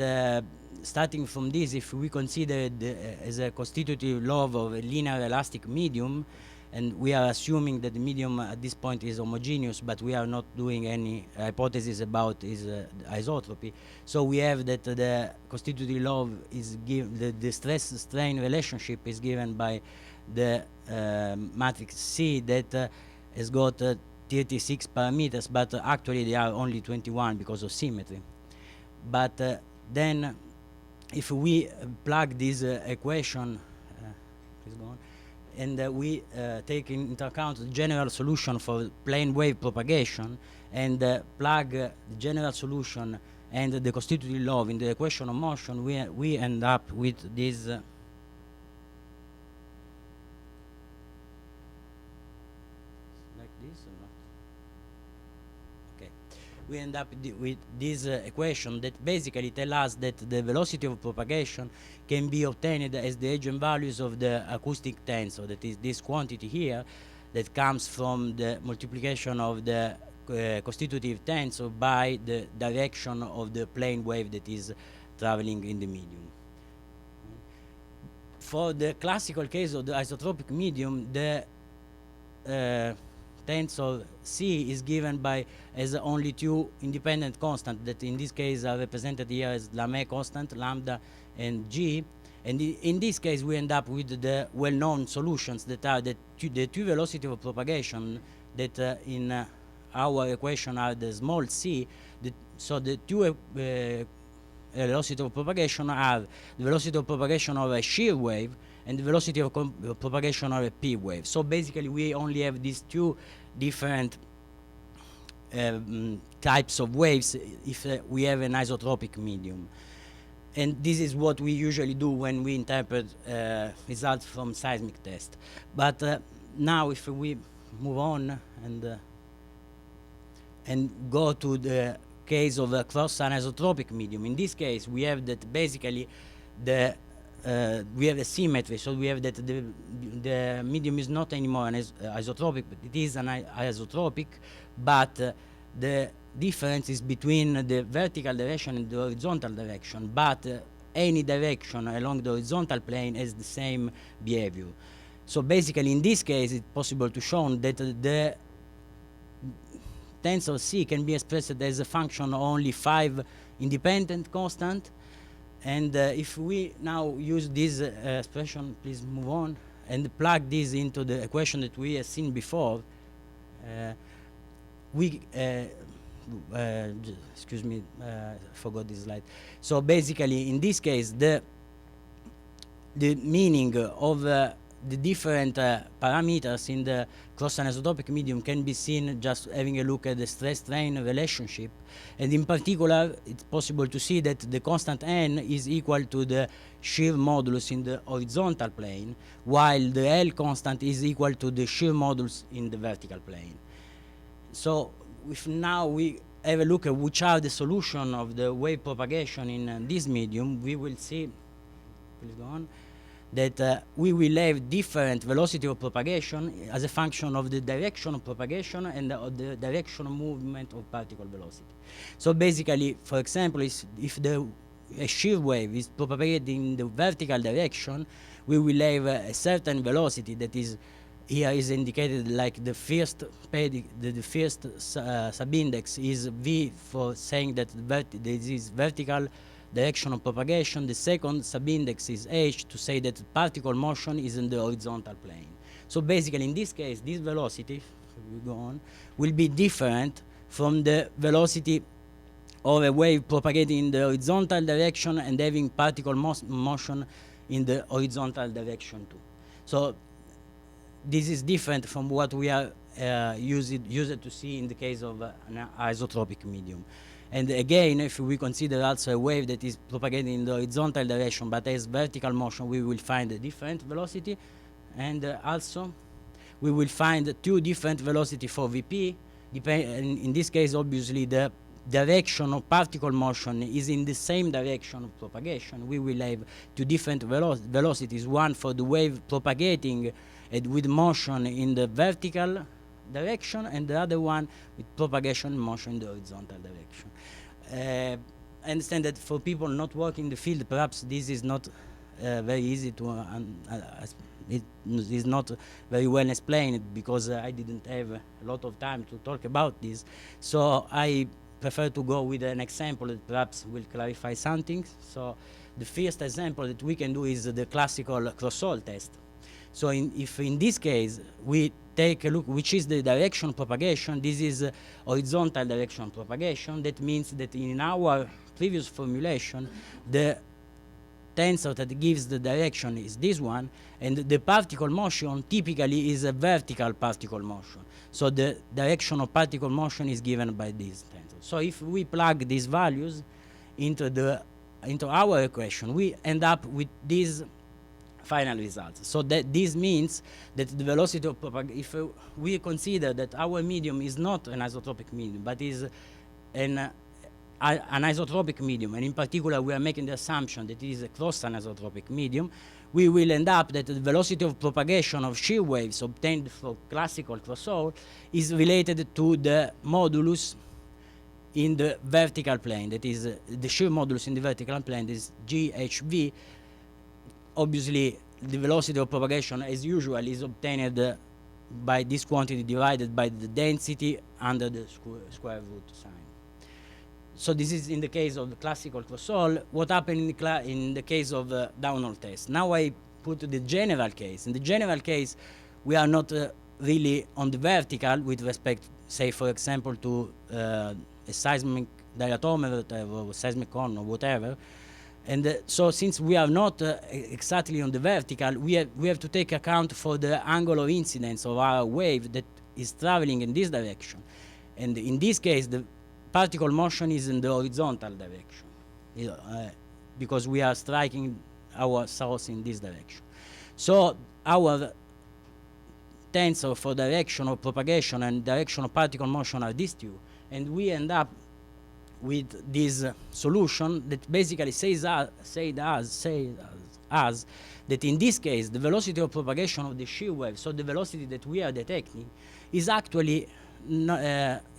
S5: starting from this, if we consider it as a constitutive law of a linear elastic medium, and we are assuming that the medium at this point is homogeneous, but we are not doing any hypothesis about its isotropy. So we have that the constitutive law is the stress-strain relationship is given by the matrix C that has got 36 parameters, but actually they are only 21 because of symmetry. But then if we plug this equation, please go on, and we take into account the general solution for plane wave propagation, and plug the general solution and the constitutive law in the equation of motion, we end up with this like this or not? Okay. We end up with this equation that basically tell us that the velocity of propagation can be obtained as the eigenvalues of the acoustic tensor, that is this quantity here that comes from the multiplication of the constitutive tensor by the direction of the plane wave that is traveling in the medium. For the classical case of the isotropic medium, the tensor C is given by as only two independent constants that in this case are represented here as Lamé constant, lambda and G. And in this case we end up with the well-known solutions that are the two velocity of propagation that in our equation are the small c. So the two velocity of propagation are the velocity of propagation of a shear wave and the velocity of propagation of a P wave. So basically we only have these two different types of waves if we have an isotropic medium. And this is what we usually do when we interpret results from seismic test. But now if we move on and go to the case of a cross-anisotropic medium, in this case we have that basically we have a symmetry, so we have that the medium is not anymore an isotropic, but it is an isotropic, but the difference is between the vertical direction and the horizontal direction, but any direction along the horizontal plane has the same behavior. So basically in this case it's possible to show that the tensor C can be expressed as a function of only 5 independent constant. And if we now use this expression, please move on, and plug this into the equation that we have seen before, excuse me, forgot this slide. So basically in this case the meaning of the different parameters in the cross-anisotropic medium can be seen just having a look at the stress-strain relationship. And in particular, it's possible to see that the constant n is equal to the shear modulus in the horizontal plane, while the L constant is equal to the shear modulus in the vertical plane. So if now we have a look at which are the solution of the wave propagation in this medium, we will see, please go on, that we will have different velocity of propagation as a function of the direction of propagation and the direction of movement of particle velocity. So basically, for example, if a shear wave is propagated in the vertical direction, we will have a certain velocity that is here is indicated like the first subindex is V for saying that this is vertical direction of propagation. The second subindex is H to say that particle motion is in the horizontal plane. So basically in this case, this velocity, if we go on, will be different from the velocity of a wave propagating in the horizontal direction and having particle motion in the horizontal direction too. So this is different from what we are used to see in the case of an isotropic medium. And again, if we consider also a wave that is propagating in the horizontal direction but has vertical motion, we will find a different velocity. And also, we will find two different velocity for VP. In this case, obviously, the direction of particle motion is in the same direction of propagation. We will have two different velocities, one for the wave propagating with motion in the vertical direction, and the other one with propagation motion in the horizontal direction. I understand that for people not working in the field, perhaps this is not very easy to, it is not very well explained because I didn't have a lot of time to talk about this. So I prefer to go with an example that perhaps will clarify something. So the first example that we can do is the classical cross-hole test. So if in this case we take a look which is the direction of propagation, this is horizontal direction of propagation. That means that in our previous formulation, the tensor that gives the direction is this one, and the particle motion typically is a vertical particle motion. So the direction of particle motion is given by this tensor. So if we plug these values into our equation, we end up with these final results. So that this means that the velocity of propagation, if we consider that our medium is not an isotropic medium, but is an isotropic medium, and in particular we are making the assumption that it is a cross-anisotropic medium, we will end up that the velocity of propagation of shear waves obtained for classical cross-hole is related to the modulus in the vertical plane. That is, the shear modulus in the vertical plane is GHV. Obviously, the velocity of propagation, as usual, is obtained by this quantity divided by the density under the square root sign. So this is in the case of the classical cross-hole. What happened in the case of the downhole test? Now I put the general case. In the general case, we are not really on the vertical with respect, say, for example, to a seismic dilatometer or seismic cone or whatever. And so since we are not exactly on the vertical, we have to take account for the angular incidence of our wave that is traveling in this direction. And in this case, the particle motion is in the horizontal direction because we are striking our source in this direction. So our tensor for direction of propagation and direction of particle motion are these two. And we end up with this solution that basically says us that in this case the velocity of propagation of the shear wave, so the velocity that we are detecting, is actually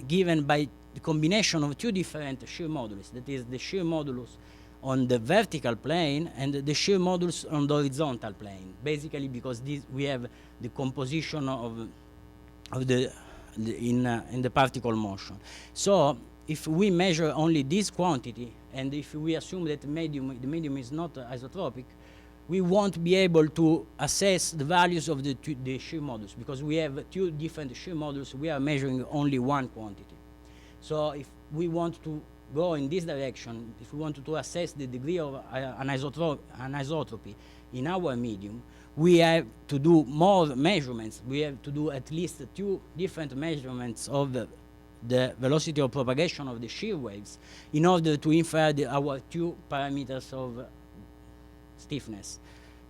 S5: given by the combination of two different shear modulus. That is the shear modulus on the vertical plane and the shear modulus on the horizontal plane. Basically because we have the composition of the in the particle motion. So if we measure only this quantity, and if we assume that the medium is not isotropic, we won't be able to assess the values of the shear modulus because we have two different shear modulus. We are measuring only one quantity. So if we want to go in this direction, if we want to assess the degree of anisotropy in our medium, we have to do more measurements. We have to do at least two different measurements of the velocity of propagation of the shear waves in order to infer our two parameters of stiffness.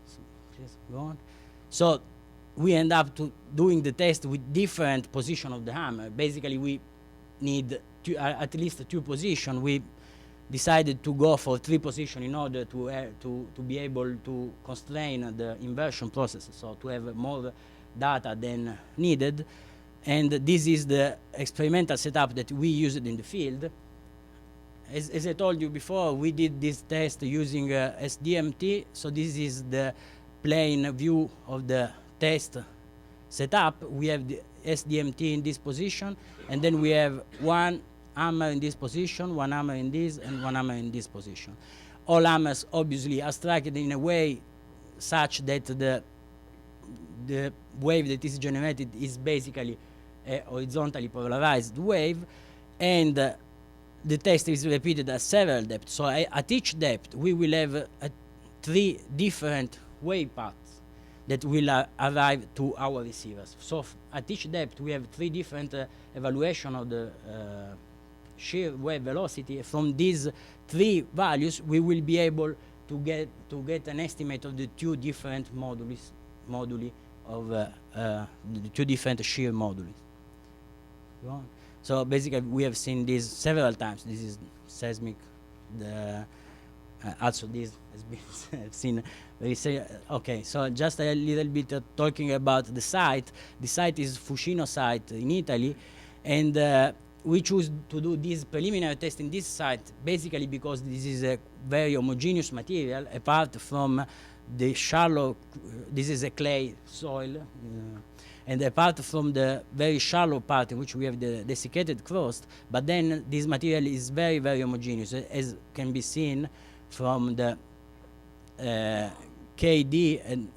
S5: So, please go on. So we end up doing the test with different position of the hammer. Basically, we need at least two positions. We decided to go for 3 positions in order to be able to constrain the inversion process, so to have more data than needed. And this is the experimental setup that we used in the field. As I told you before, we did this test using SDMT. So this is the plane view of the test setup. We have the SDMT in this position, and then we have one hammer in this position, one hammer in this, and one hammer in this position. All hammers obviously are struck in a way such that the wave that is generated is basically a horizontally polarized wave, and the test is repeated at several depths. So at each depth, we will have 3 different wave paths that will arrive to our receivers. So at each depth, we have 3 different evaluation of the shear wave velocity. From these 3 values, we will be able to get an estimate of the 2 different moduli of the two different shear moduli. Go on. So basically, we have seen this several times. This is seismic. Also, this has been seen very okay. So just a little bit talking about the site. The site is Fucino site in Italy, and we choose to do this preliminary test in this site basically because this is a very homogeneous material apart from the shallow. This is a clay soil. And apart from the very shallow part in which we have the desiccated crust, but then this material is very, very homogeneous, as can be seen from the KD, and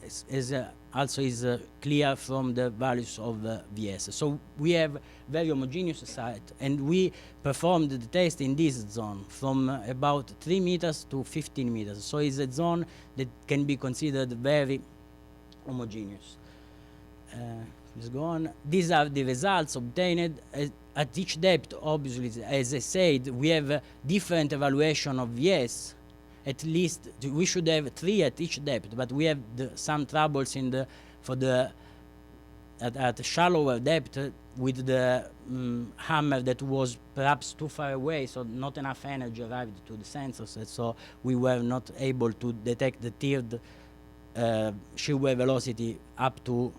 S5: also is clear from the values of VS. So we have very homogeneous site, and we performed the test in this zone from about 3 meters to 15 meters. So it's a zone that can be considered very homogeneous. Let's go on. These are the results obtained at each depth. Obviously, as I said, we have a different evaluation of VS. At least we should have 3 at each depth, but we have some troubles in at shallower depth with the hammer that was perhaps too far away, so not enough energy arrived to the sensors, and so we were not able to detect the tiered shear wave velocity up to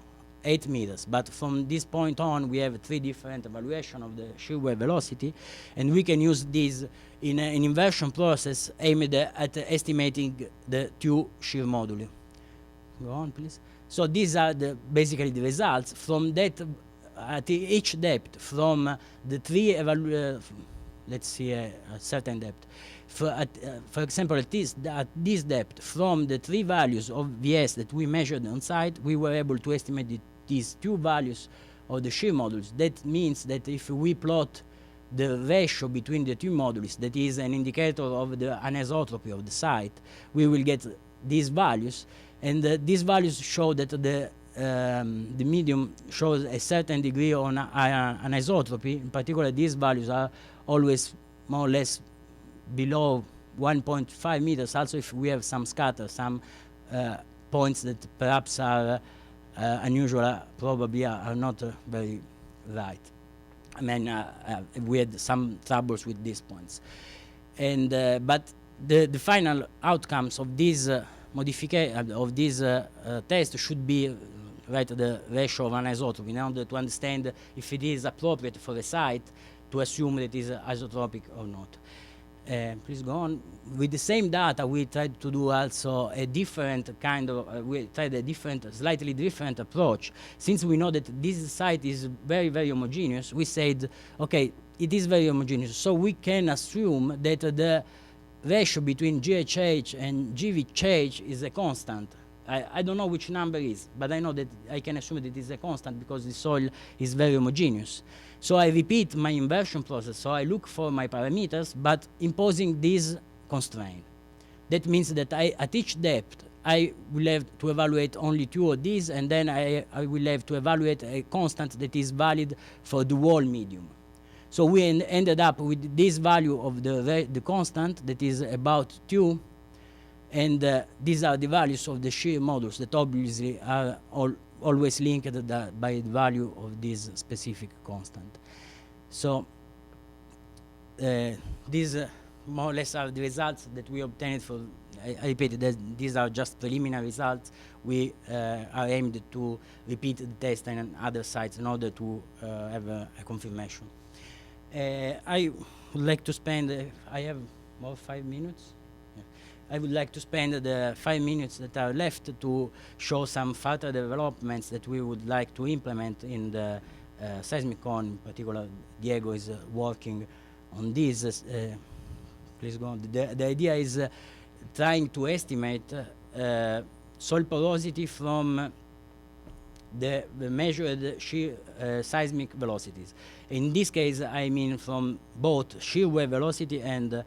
S5: 8 meters. But from this point on, we have 3 different evaluations of the shear wave velocity, and we can use this in an inversion process aimed at estimating the 2 shear moduli. Go on, please. So these are basically the results from that at each depth, from the 3 let's see a certain depth. For example, at this depth, from the 3 values of VS that we measured on site, we were able to estimate these 2 values of the shear modules. That means that if we plot the ratio between the 2 modules, that is an indicator of the anisotropy of the site, we will get these values, and these values show that the medium shows a certain degree on anisotropy. In particular, these values are always more or less below 1.5 meters. Also, if we have some scatter, some points that perhaps are unusual, probably are not very right. I mean, we had some troubles with these points, and but the final outcomes of these modification of this test should be the ratio of anisotropy in order to understand if it is appropriate for the site to assume that it is isotropic or not. Please go on. With the same data, we tried to do also a different kind of, we tried a slightly different approach. Since we know that this site is very, very homogeneous, we said, okay, it is very homogeneous, so we can assume that the ratio between GHH and GVHH is a constant. I don't know which number is, but I know that I can assume that it is a constant because the soil is very homogeneous. So I repeat my inversion process. So I look for my parameters, but imposing this constraint. That means that at each depth, I will have to evaluate only 2 of these, and then I will have to evaluate a constant that is valid for the whole medium. So we ended up with this value of the constant that is about 2, and these are the values of the shear modules that obviously are always linked by the value of this specific constant. So these more or less are the results that we obtained for, I repeat that these are just preliminary results. We are aimed to repeat the test on other sites in order to have a confirmation. I would like to spend, I have more 5 minutes? I would like to spend the 5 minutes that are left to show some further developments that we would like to implement in the seismic cone. In particular, Diego is working on this. Please go on. The idea is trying to estimate soil porosity from the measured shear seismic velocities. In this case, I mean from both shear wave velocity and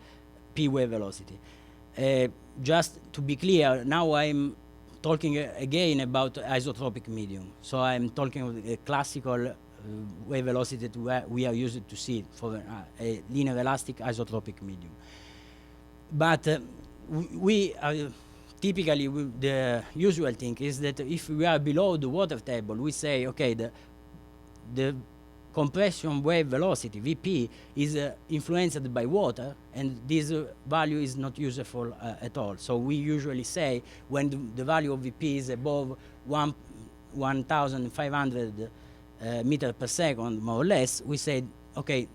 S5: P wave velocity. Just to be clear, now I'm talking again about isotropic medium. So I'm talking of a classical wave velocity that we are used to see for a linear elastic isotropic medium. But we are typically the usual thing is that if we are below the water table, we say, okay, the compression wave velocity, Vp, is influenced by water, and this value is not useful at all. So we usually say when the value of Vp is above 1,500 meter per second, more or less, we say, okay,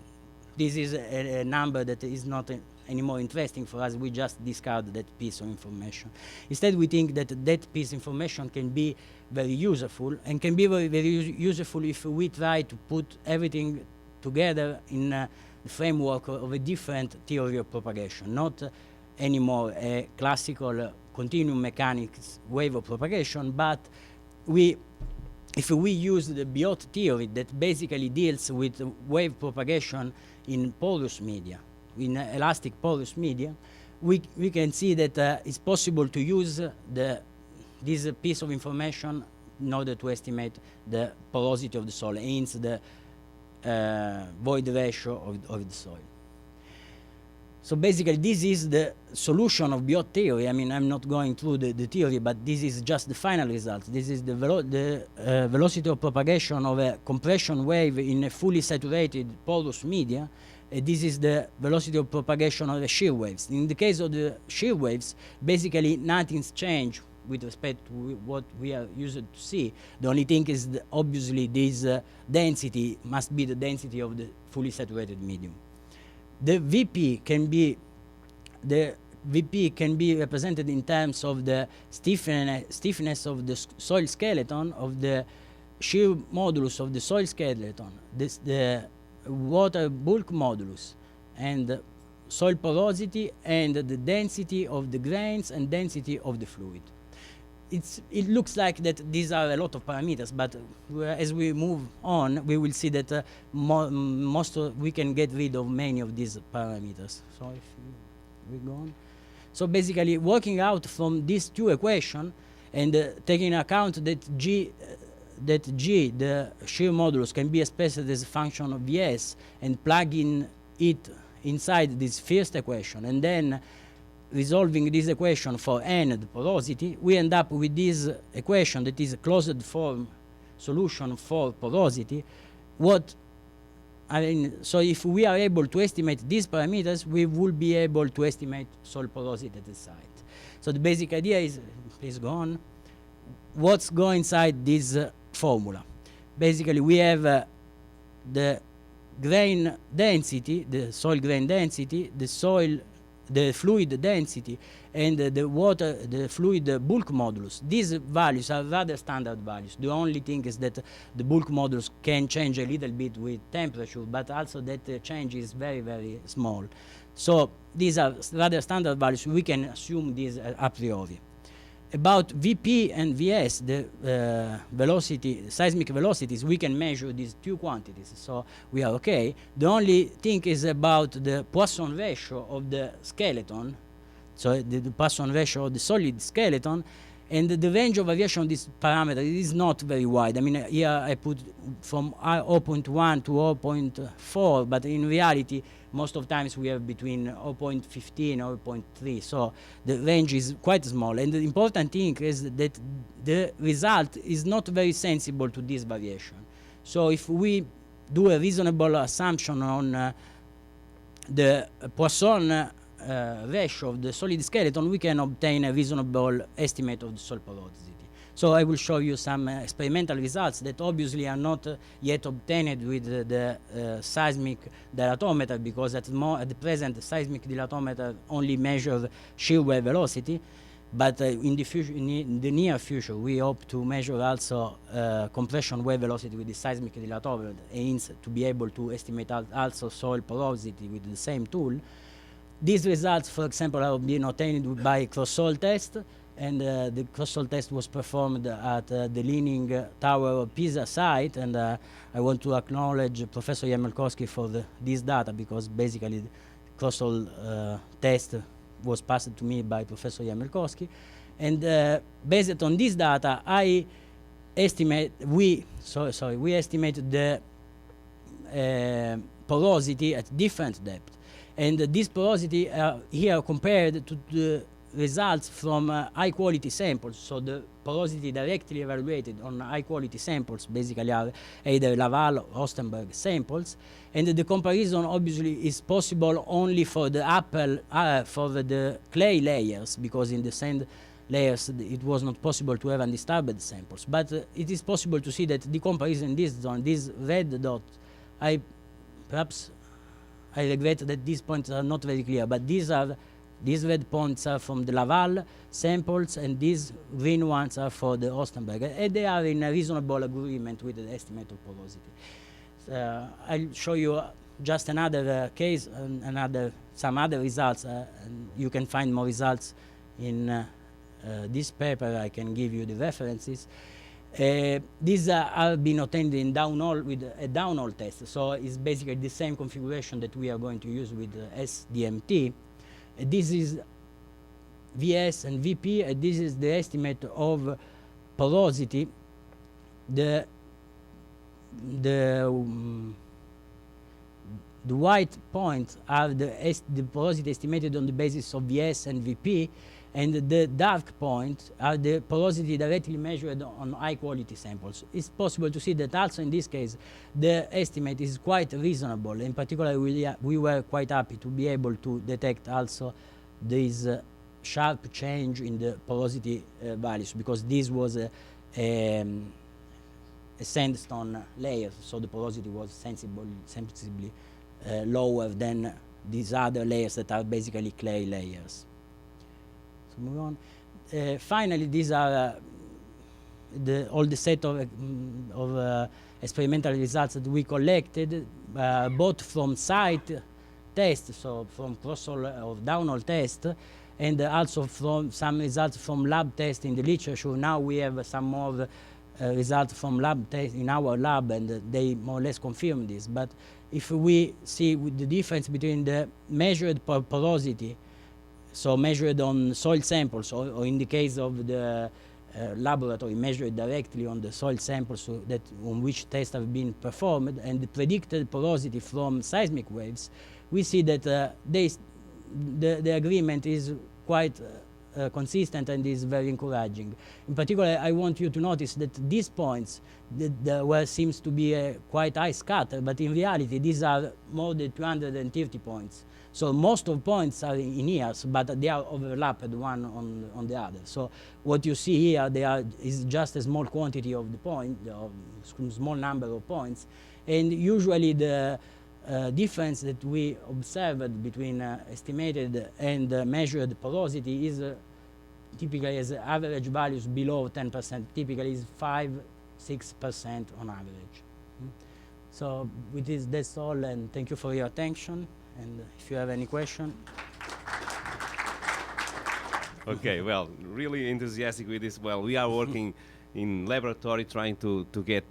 S5: this is a number that is not any more interesting for us. We just discard that piece of information. Instead, we think that that piece of information can be very useful, and can be very, very useful if we try to put everything together in the framework of a different theory of propagation, not anymore a classical continuum mechanics wave of propagation, but if we use the Biot theory that basically deals with wave propagation in porous media, in elastic porous media, we can see that it's possible to use this piece of information in order to estimate the porosity of the soil, hence the void ratio of the soil. So basically, this is the solution of Biot theory. I mean, I'm not going through the theory, but this is just the final result. This is the velocity of propagation of a compression wave in a fully saturated porous media. This is the velocity of propagation of the shear waves. In the case of the shear waves, basically nothing's changed with respect to what we are used to see. The only thing is that obviously this density must be the density of the fully saturated medium. The VP can be represented in terms of the stiffness of the soil skeleton, of the shear modulus of the soil skeleton, the water bulk modulus, and soil porosity, and the density of the grains and density of the fluid. It looks like that these are a lot of parameters, but as we move on, we will see that we can get rid of many of these parameters. So if we go on. So basically, working out from these two equations and taking into account that G, the shear modulus, can be expressed as a function of Vs, and plugging it inside this first equation, and then resolving this equation for n, the porosity, we end up with this equation that is a closed form solution for porosity. So if we are able to estimate these parameters, we will be able to estimate soil porosity at the site. So the basic idea is, please go on, what's going inside this formula. Basically, we have the grain density, the soil grain density, the fluid density, and the fluid bulk modulus. These values are rather standard values. The only thing is that the bulk modulus can change a little bit with temperature, but also that change is very, very small. So these are rather standard values. We can assume these a priori. About Vp and Vs, the seismic velocities, we can measure these two quantities, so we are okay. The only thing is about the Poisson ratio of the skeleton, so the Poisson ratio of the solid skeleton, and the range of variation of this parameter is not very wide. I mean, here I put from 0.1 to 0.4, but in reality, most of times we have between 0.15 and 0.3, so the range is quite small. And the important thing is that the result is not very sensible to this variation. So if we do a reasonable assumption on the Poisson ratio of the solid skeleton, we can obtain a reasonable estimate of the soil porosity. So I will show you some experimental results that obviously are not yet obtained with the seismic dilatometer, because at the present, the seismic dilatometer only measures shear wave velocity. But in the near future, we hope to measure also compression wave velocity with the seismic dilatometer, aims to be able to estimate also soil porosity with the same tool. These results, for example, have been obtained by cross-soil test, and the cross-soil test was performed at the Leaning Tower of Pisa site, and I want to acknowledge Professor Jamelkowski for this data, because basically the cross-soil test was passed to me by Professor Jamelkowski, and based on this data, we estimate the porosity at different depth. And this porosity here compared to the results from high quality samples. So the porosity directly evaluated on high quality samples basically are either Laval or Ostenberg samples. And the comparison obviously is possible only for the for the clay layers, because in the sand layers it was not possible to have undisturbed samples. But it is possible to see that the comparison in this zone, this red dot, perhaps I regret that these points are not very clear, but these red points are from the Laval samples, and these green ones are for the Ostenberg, and they are in a reasonable agreement with the estimate of porosity. I'll show you just another case, some other results, and you can find more results in this paper. I can give you the references. These are being obtained in downhole with a downhole test, so it's basically the same configuration that we are going to use with SDMT. This is VS and VP, and this is the estimate of porosity. The white points are the porosity estimated on the basis of VS and VP, and the dark points are the porosity directly measured on high quality samples. It's possible to see that also in this case the estimate is quite reasonable. In particular, we were quite happy to be able to detect also this sharp change in the porosity values, because this was a sandstone layer, so the porosity was sensibly lower than these other layers that are basically clay layers. So move on. Finally, these are all the set of experimental results that we collected, both from site tests, so from cross-hole or downhole test, and also from some results from lab tests in the literature. Now we have some more results from lab tests in our lab, and they more or less confirm this. But if we see with the difference between the measured porosity, so measured on soil samples, or in the case of the laboratory, measured directly on the soil samples on which tests have been performed, and the predicted porosity from seismic waves, we see that the agreement is quite consistent and is very encouraging. In particular, I want you to notice that these points, where seems to be a quite high scatter, but in reality these are more than 230 points. So most of points are in years, but they are overlapped one on the other. So what you see here, is just a small quantity of the point, small number of points, and usually the difference that we observed between estimated and measured porosity is typically as average values below 10%. Typically is 5-6% on average. So with this, that's all, and thank you for your attention. And if you have any question.
S6: Okay, well, really enthusiastic with this. Well, we are working in laboratory trying to get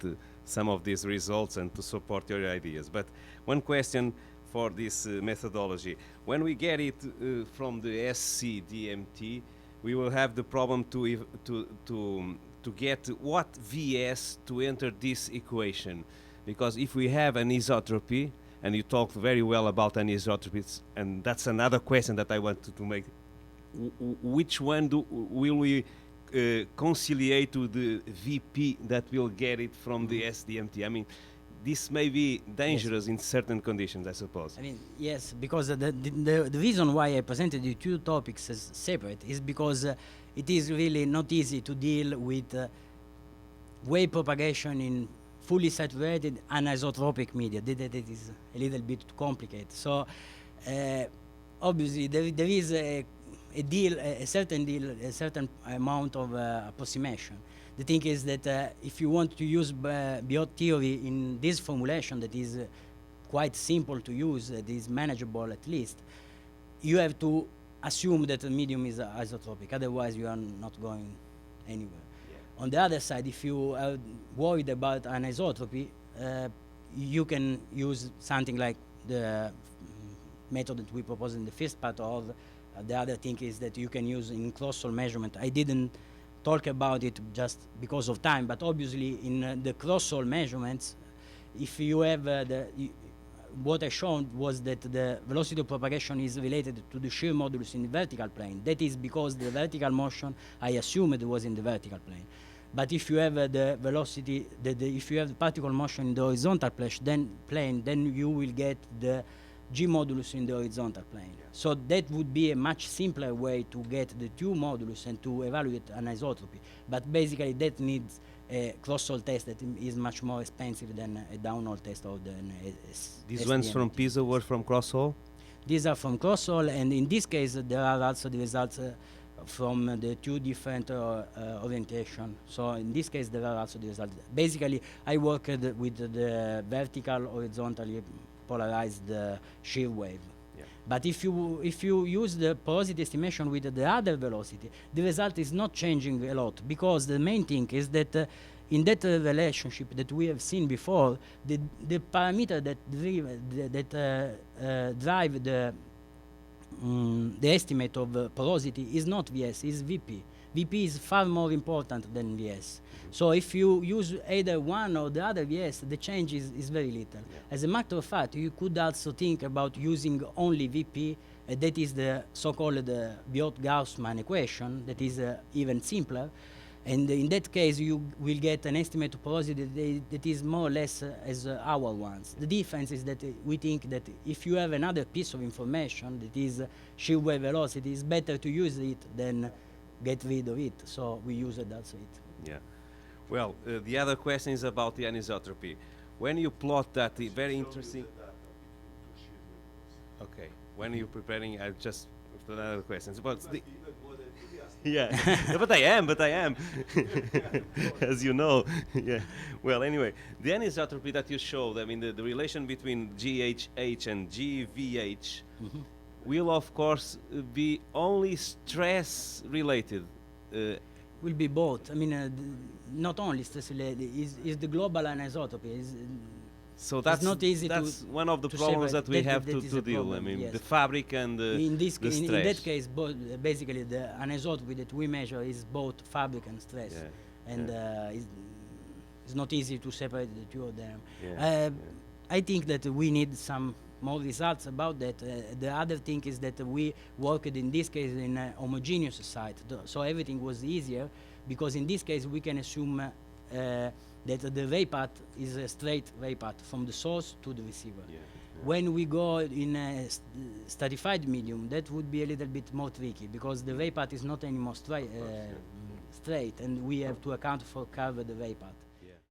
S6: some of these results and to support your ideas. But one question for this methodology. When we get it from the SCDMT, we will have the problem to get what VS to enter this equation. Because if we have an isotropy, and you talked very well about anisotropies, and that's another question that I wanted to make. Which one will we conciliate to the VP that will get it from the SDMT? I mean, this may be dangerous in certain conditions, I suppose.
S5: I mean, yes, because the reason why I presented the two topics as separate is because it is really not easy to deal with wave propagation in fully saturated anisotropic media. That is a little bit too complicated. So obviously there is a certain amount of approximation. The thing is that if you want to use Biot theory in this formulation that is quite simple to use, that is manageable at least, you have to assume that the medium is isotropic. Otherwise, you are not going anywhere. On the other side, if you are worried about anisotropy, you can use something like the method that we propose in the first part, or the other thing is that you can use in cross-hole measurement. I didn't talk about it just because of time, but obviously in the cross-hole measurements, if you have what I showed was that the velocity of propagation is related to the shear modulus in the vertical plane. That is because the vertical motion, I assumed it was in the vertical plane. But if you have the velocity, if you have the particle motion in the horizontal plane, then you will get the G modulus in the horizontal plane. So that would be a much simpler way to get the two modulus and to evaluate anisotropy. But basically that needs a cross-hole test that is much more expensive than a downhole test of the
S6: These ones from PISA were from Crosshole?
S5: These are from Crosshole, and in this case there are also the results from the two different orientation. So in this case there are also the results. Basically I worked with the vertical horizontally polarized shear wave.
S6: Yeah.
S5: But if you use the porosity estimation with the other velocity, the result is not changing a lot, because the main thing is that in that relationship that we have seen before, the parameter that drive the estimate of porosity is not VS, is VP. VP is far more important than VS. So if you use either one or the other VS, the change is very little. As a matter of fact, you could also think about using only VP, that is the so-called Biot-Gaussman equation, that is even simpler. And in that case, you will get an estimate of porosity that is more or less as our ones. The difference is that we think that if you have another piece of information that is shear wave velocity, it's better to use it than get rid of it. So we use it, that's it.
S6: Yeah. Well, the other question is about the anisotropy. When you plot that, very interesting. Okay. When you're preparing, I just another question. But yeah, but I am, as you know. Yeah. Well, anyway, the anisotropy that you showed, I mean, the relation between GHH and GVH will, of course, be only stress related.
S5: Will be both. I mean, not only stress related. Is the global anisotropy.
S6: So that's
S5: not easy.
S6: That's
S5: to
S6: one of the
S5: to
S6: problems
S5: separate.
S6: that we have
S5: that
S6: to deal.
S5: problem,
S6: I mean,
S5: yes.
S6: the fabric and the
S5: in
S6: stress.
S5: that case, basically the anisotropy that we measure is both fabric and stress, and it's not easy to separate the two of them. I think that we need some more results about that. The other thing is that we worked in this case in a homogeneous site, so everything was easier, because in this case we can assume that the ray path is a straight ray path from the source to the receiver. When we go in a stratified medium, that would be a little bit more tricky, because the ray path is not anymore straight, and we have to account for curved ray path.